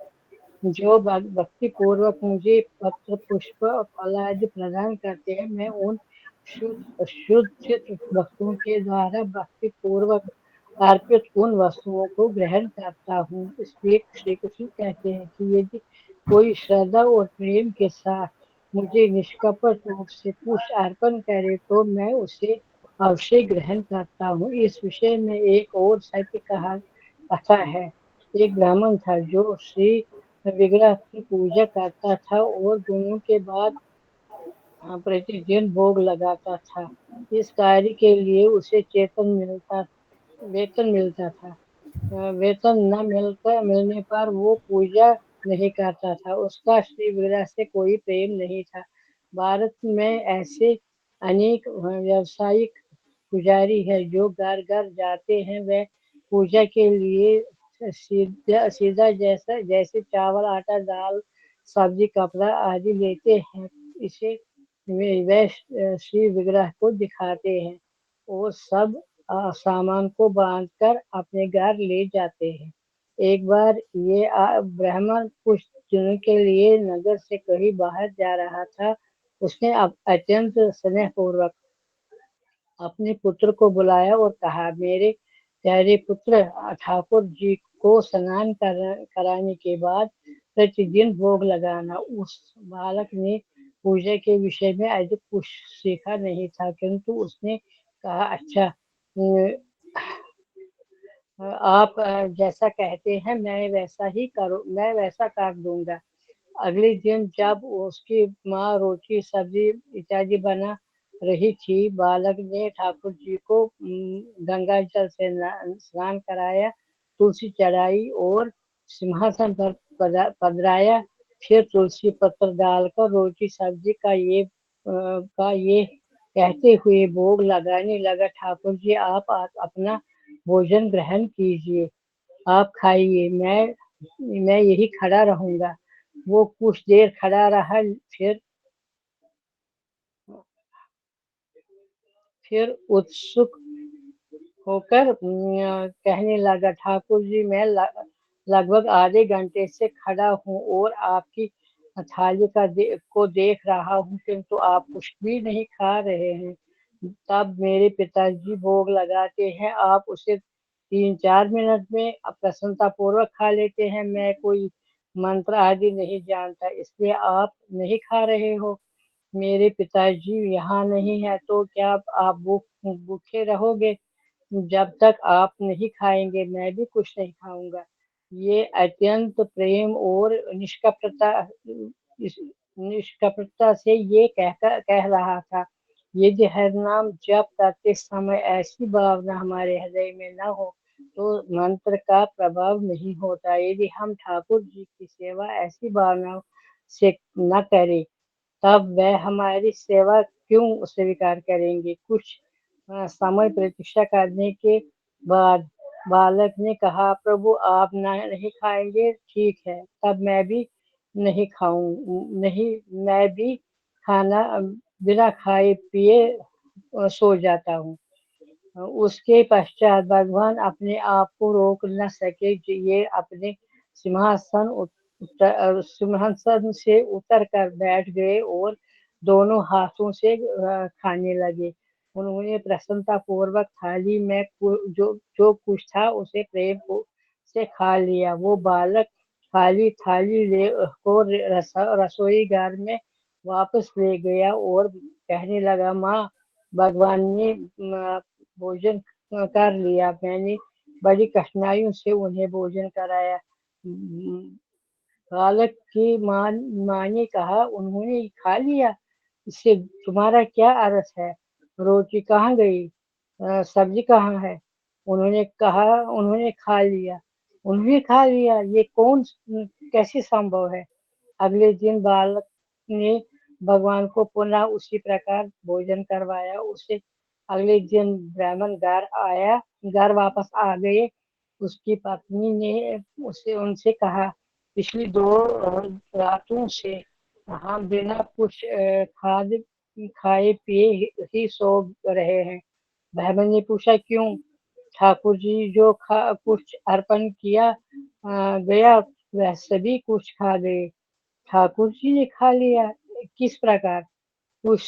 जो भक्ति पूर्वक मुझे पत्र पुष्प और फल आदि प्रदान करते हैं, मैं उन शुद्ध चित्त भक्तों के द्वारा भक्ति पूर्वक अर्पित उन वस्तुओं को ग्रहण करता हूँ। इसलिए श्री कृष्ण कहते हैं कि यदि कोई श्रद्धा और प्रेम के साथ मुझे निष्कपट रूप से पुष्प अर्पण करे तो मैं उसे अवश्य ग्रहण करता हूँ। इस विषय में एक और सत्य कथा है। एक ब्राह्मण था जो श्री विग्रह की पूजा करता था और दोनों के बाद प्रतिदिन भोग लगाता था। इस कार्य के लिए उसे वेतन मिलता था। वेतन न मिलने पर वो पूजा नहीं करता था। उसका श्री विग्रह से कोई प्रेम नहीं था। भारत में ऐसे अनेक व्यावसायिक पुजारी है जो घर घर जाते हैं। वे पूजा के लिए सीधा जैसे चावल, आटा, दाल, सब्जी, कपड़ा आदि लेते हैं, इसे वे श्री विग्रह को दिखाते हैं और सब सामान को बांधकर अपने घर ले जाते हैं। एक बार ये ब्राह्मण कुछ दिनों के लिए नगर से कहीं बाहर जा रहा था। उसने अत्यंत स्नेहपूर्वक अपने पुत्र को बुलाया और कहा, मेरे प्यारे पुत्र, ठाकुर जी को स्नान कराने के बाद प्रतिदिन भोग लगाना। उस बालक ने पूजा के विषय में अधिक कुछ सीखा नहीं था, किंतु उसने कहा, अच्छा, आप जैसा कहते हैं मैं वैसा कर दूंगा। अगले दिन जब उसकी माँ रोटी सब्जी इत्यादि बना रही थी, बालक ने ठाकुर जी को गंगा जल से स्नान कराया, तुलसी चढ़ाई और सिंहासन पर पधराया। फिर तुलसी पत्र डालकर रोटी सब्जी का ये कहते हुए भोग लगाने लगा, ठाकुर जी आप अपना भोजन ग्रहण कीजिए, आप खाइए, मैं यही खड़ा रहूंगा। वो कुछ देर खड़ा रहा, फिर उत्सुक होकर कहने लगा, ठाकुर जी मैं लगभग आधे घंटे से खड़ा हूँ और आपकी थाली को देख रहा हूँ, किंतु आप कुछ भी नहीं खा रहे हैं। तब मेरे पिताजी भोग लगाते हैं, आप उसे 3-4 मिनट में प्रसन्नता पूर्वक खा लेते हैं। मैं कोई मंत्र आदि नहीं जानता, इसलिए आप नहीं खा रहे हो। मेरे पिताजी यहाँ नहीं है तो क्या आप भूखे रहोगे? जब तक आप नहीं खाएंगे मैं भी कुछ नहीं खाऊंगा। ये अत्यंत प्रेम और निष्कपटता से ये कह रहा था। यदि हर नाम जप करते समय ऐसी भावना हमारे हृदय में न हो तो मंत्र का प्रभाव नहीं होता। यदि हम ठाकुर जी की सेवा ऐसी भावनाओं से न करें तब वह हमारी सेवा क्यों स्वीकार करेंगे? कुछ समय प्रतीक्षा करने के बाद बालक ने कहा, प्रभु आप नहीं खाएंगे, ठीक है, तब मैं भी नहीं, मैं भी खाना बिना खाए पिए सो जाता हूँ। उसके पश्चात भगवान अपने आप को रोक न सके, ये अपने सिंहासन से उतर कर बैठ गए और दोनों हाथों से खाने लगे। उन्होंने प्रसन्नता पूर्वक थाली में जो जो कुछ था उसे से खा लिया। वो बालक खाली थाली रसोई घर में वापस ले गया और कहने लगा, माँ भगवान ने भोजन कर लिया, मैंने बड़ी कठिनाइयों से उन्हें भोजन कराया। बालक की माँ ने कहा, उन्होंने खा लिया, इससे तुम्हारा क्या अर्थ है? रोटी कहाँ गई? सब्जी कहाँ है? उन्होंने कहा, उन्होंने खा लिया। उन्होंने खा लिया, ये कैसे संभव है? अगले दिन बालक ने भगवान को पुनः उसी प्रकार भोजन करवाया। उसे अगले दिन ब्राह्मण घर वापस आ गए। उसकी पत्नी ने उनसे कहा, पिछली 2 रातों से हम बिना कुछ खाए पिए ही सो रहे हैं। ब्राह्मण ने पूछा, क्यों? ठाकुर जी जो कुछ अर्पण किया गया वह सभी कुछ खा गए। ठाकुर जी ने खा लिया, किस प्रकार? कुछ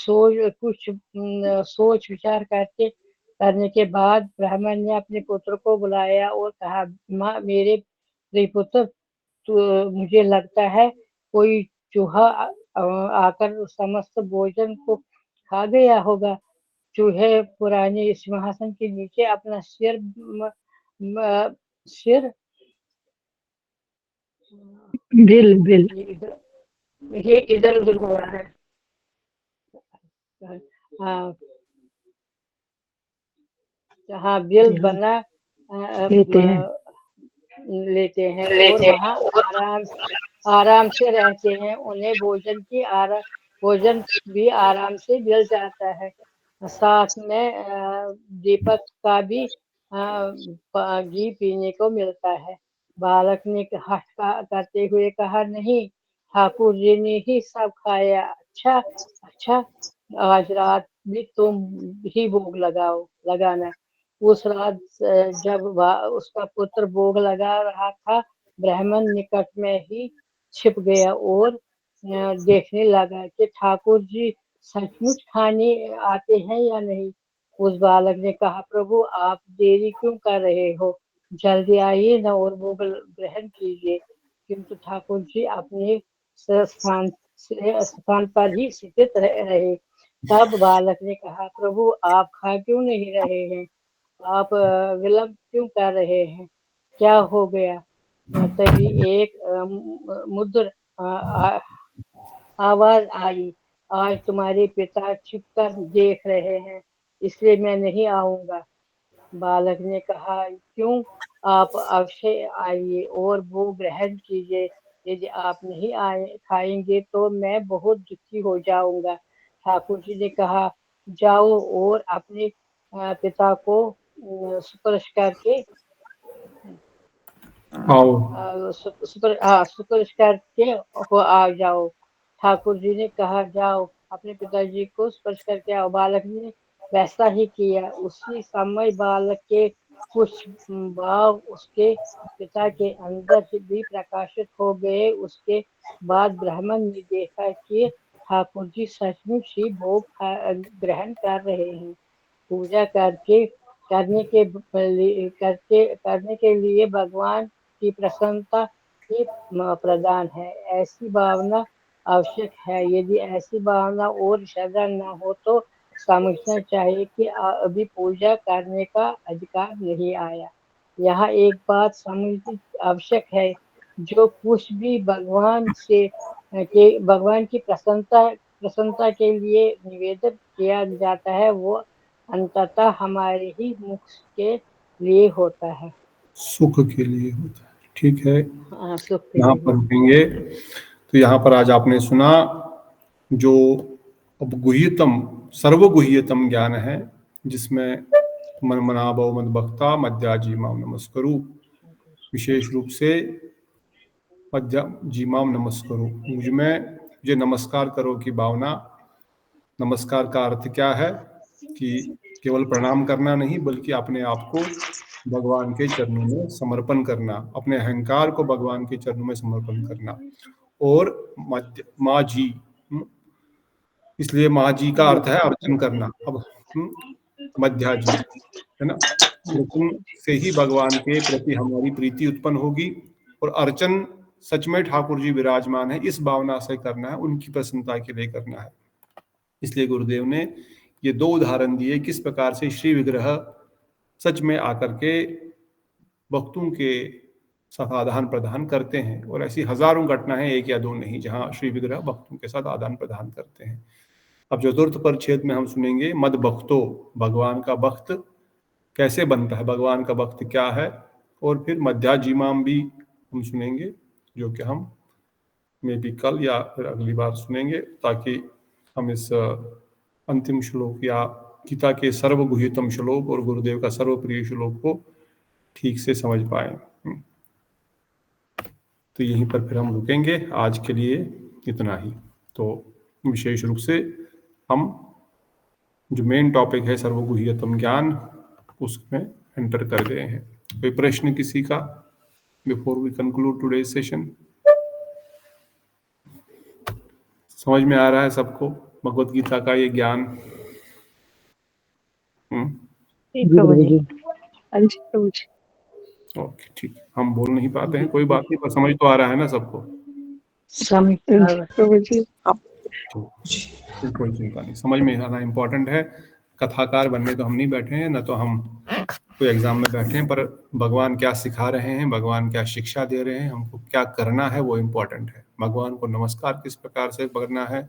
सोच विचार करने के बाद ब्राह्मण ने अपने पुत्र को बुलाया और कहा, माँ मेरे प्रिय पुत्र, तो मुझे लगता है कोई चूहा आकर समस्त भोजन को खा गया होगा। चूहे पुराने सिंहासन के नीचे अपना सिर बिल बिल ये इधर उधर हो रहा है। हाँ, जहाँ बिल बना लेते हैं। लेते हैं और वहाँ आराम से रहते हैं। उन्हें भोजन भी आराम से मिल जाता है। साथ में दीपक का भी घी पीने को मिलता है। बालक ने हठ करते हुए कहा, नहीं, ठाकुर जी ने ही सब खाया। अच्छा अच्छा, आज रात भी तुम ही भोग लगाना। उस रात जब उसका पुत्र भोग लगा रहा था, ब्राह्मण निकट में ही छिप गया और देखने लगा कि ठाकुर जी सचमुच खाने आते हैं या नहीं। उस बालक ने कहा, प्रभु आप देरी क्यों कर रहे हो? जल्दी आइए न और भोग ग्रहण कीजिए। किंतु ठाकुर जी अपने स्थान पर ही स्थित रहे। तब बालक ने कहा, प्रभु आप खा क्यों नहीं रहे हैं? आप विलंब क्यों कर रहे हैं? क्या हो गया? तभी एक मुद्र आवाज आई, आज तुम्हारे पिता छिपकर देख रहे हैं, इसलिए मैं नहीं आऊंगा। बालक ने कहा, क्यों? आप अवश्य आइए और वो ग्रहण कीजिए। यदि आप नहीं आए खाएंगे तो मैं बहुत दुखी हो जाऊंगा। ठाकुर जी ने कहा, जाओ और अपने पिता को स्पर्श करके आओ। स्पर्श करके हो आ जाओ। ठाकुर जी ने कहा, जाओ अपने पिताजी को स्पर्श करके आओ। बालक ने वैसा ही किया। उसी समय बालक के कुछ भाव उसके पिता के अंदर भी प्रकाशित हो गए। उसके बाद ब्राह्मण ने देखा कि ठाकुर जी सचमुच ही भोग ग्रहण कर रहे हैं। पूजा करने के लिए भगवान की प्रसन्नता ही प्रधान है। ऐसी भावना आवश्यक है। यदि ऐसी भावना और श्रद्धा न हो तो समझना चाहिए कि अभी पूजा करने का अधिकार नहीं आया। यहाँ एक बात समझनी आवश्यक है, जो कुछ भी भगवान की प्रसन्नता के लिए निवेदन किया जाता है, वो अंततः हमारे ही मुख के लिए होता है। सुख के लिए होता है। ठीक है, हाँ, सुख के यहाँ लिए पर होता रुकेंगे। तो यहाँ पर आज आपने सुना जो अब गुह्यतम सर्वगुह्यतम ज्ञान है, जिसमें मन मना भव मद भक्ता मध्याजीमाम नमस्करु, विशेष रूप से मध्याजीमाम नमस्करु, मुझे नमस्कार करो की भावना। नमस्कार का अर्थ क्या है कि केवल प्रणाम करना नहीं, बल्कि अपने आप को भगवान के चरणों में समर्पण करना, अपने अहंकार को भगवान के चरणों में समर्पण करना। और माँ जी, इसलिए माँ जी का अर्थ है अर्चन करना। अब मध्या जी है ना, अर्चन से ही भगवान के प्रति हमारी प्रीति उत्पन्न होगी। और अर्चन सच में ठाकुर जी विराजमान है इस भावना से करना है, उनकी प्रसन्नता के लिए करना है। इसलिए गुरुदेव ने ये दो उदाहरण दिए किस प्रकार से श्री विग्रह सच में आकर के भक्तों के साथ आदान प्रदान करते हैं। और ऐसी हजारों घटनाएं, एक या दो नहीं, जहां श्री विग्रह भक्तों के साथ आदान प्रदान करते हैं। अब चतुर्थ परिच्छेद में हम सुनेंगे मद भक्तो, भगवान का भक्त कैसे बनता है, भगवान का भक्त क्या है। और फिर मध्याजीमाम भी हम सुनेंगे, जो कि हम मे भी कल या फिर अगली बार सुनेंगे, ताकि हम इस अंतिम श्लोक या गीता के सर्वगुह्यतम श्लोक और गुरुदेव का सर्वप्रिय श्लोक को ठीक से समझ पाए। तो यहीं पर फिर हम रुकेंगे, आज के लिए इतना ही। तो विशेष रूप से हम जो मेन टॉपिक है सर्वगुह्यतम ज्ञान, उसमें एंटर कर गए हैं। कोई प्रश्न किसी का before we conclude today session? समझ में आ रहा है सबको भगवत गीता का ये ज्ञान? ओके, ठीक। हम बोल नहीं पाते हैं, कोई बात नहीं, पर समझ तो आ रहा है ना सबको? कोई चिंता नहीं, समझ में आना इम्पोर्टेंट है। कथाकार बनने तो हम नहीं बैठे हैं, न तो हम कोई एग्जाम में बैठे हैं, पर भगवान क्या सिखा रहे हैं, भगवान क्या शिक्षा दे रहे हैं, हमको क्या करना है, वो इम्पोर्टेंट है। भगवान को नमस्कार किस प्रकार से करना है,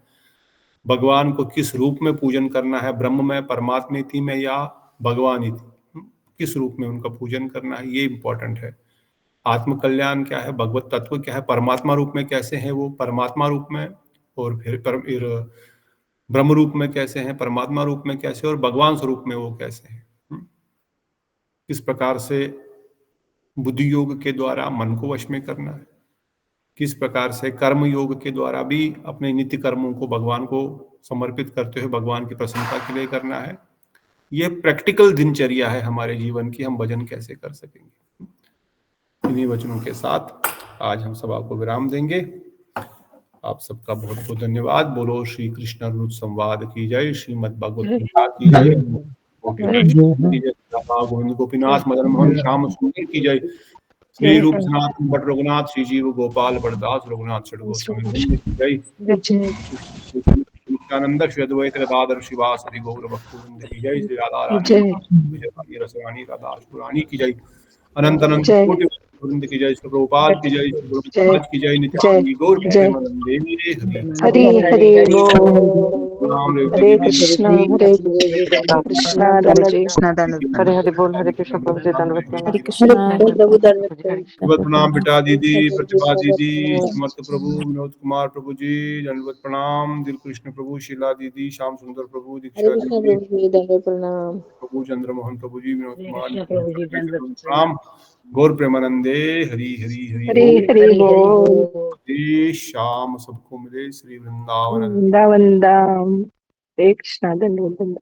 भगवान को किस रूप में पूजन करना है, ब्रह्म में, परमात्मेति में या भगवानिति, किस रूप में उनका पूजन करना है, ये इम्पोर्टेंट है। आत्म कल्याण क्या है, भगवत तत्व क्या है, परमात्मा रूप में कैसे हैं वो, परमात्मा रूप में, और फिर ब्रह्म रूप में कैसे हैं, परमात्मा रूप में कैसे, और भगवान स्वरूप में वो कैसे हैं। किस प्रकार से बुद्धि योग के द्वारा मन को वश में करना है, किस प्रकार से कर्म योग के द्वारा भी अपने नित्य कर्मों को भगवान को समर्पित करते हुए भगवान की प्रसन्नता के लिए करना है। ये प्रैक्टिकल दिनचर्या है हमारे जीवन की, हम भजन कैसे कर सकेंगे। इन्हीं वचनों के साथ आज हम सभा को विराम देंगे। आप सबका बहुत बहुत धन्यवाद। बोलो श्री कृष्ण अमृत संवाद की जय, श्रीमद् भागवत गीता की जय, गोविंद गोपीनाथ मदन मोहन श्याम सुंदर की जय, श्री रूप सनातन भट्ट रघुनाथ, श्री जीव गोपाल बड़दास रघुनाथ षडगोस्वामी की जय। आनंद श्री अद्वैत गदाधर शिवासरि गौर भक्तवृंद की जय। श्री राधा रानी जय विजय रसरानी राधा पुरानी की जय। अनंत अनंत जय कोटि वृंद की जय। श्री प्रभुपाद की जय। श्री गुरु जय महाराज की जय। जय नित्यानंद गौर जय प्रेमानंदे हरि। हरि हरि नाम बोल हरे कृष्णा कृष्णा हरे धन्वंतरि कृष्णा धन्यवाद। हरे हरे बोल, हरे कृष्ण प्रभु जी दंडवत हरे प्रणाम। कृष्णा। प्रभु धन्यवाद। हरे कृष्ण। भगवत प्रणाम बेटा दीदी, प्रतिभा दीदी, समर्थ प्रभु, विनोद कुमार प्रभु जी, दंडवत प्रणाम। दिल कृष्ण प्रभु, शीला दीदी, श्याम सुंदर प्रभु, हरे दीक्षा कृष्णा दीदी प्रभु जी, दंडवत प्रणाम। प्रभु, चंद्र मोहन प्रभु जी, विनोद हरे कुमार, कृष्ण प्रभु जी दंडवत प्रणाम। गौर प्रेमानंदे हरि हरि हरि हरि बोल। हरि हरि हरि बोल। बोल। हरि शाम सबको मिले श्री वृंदावन। वृंदावन धाम। हरे कृष्णा धन्यवाद।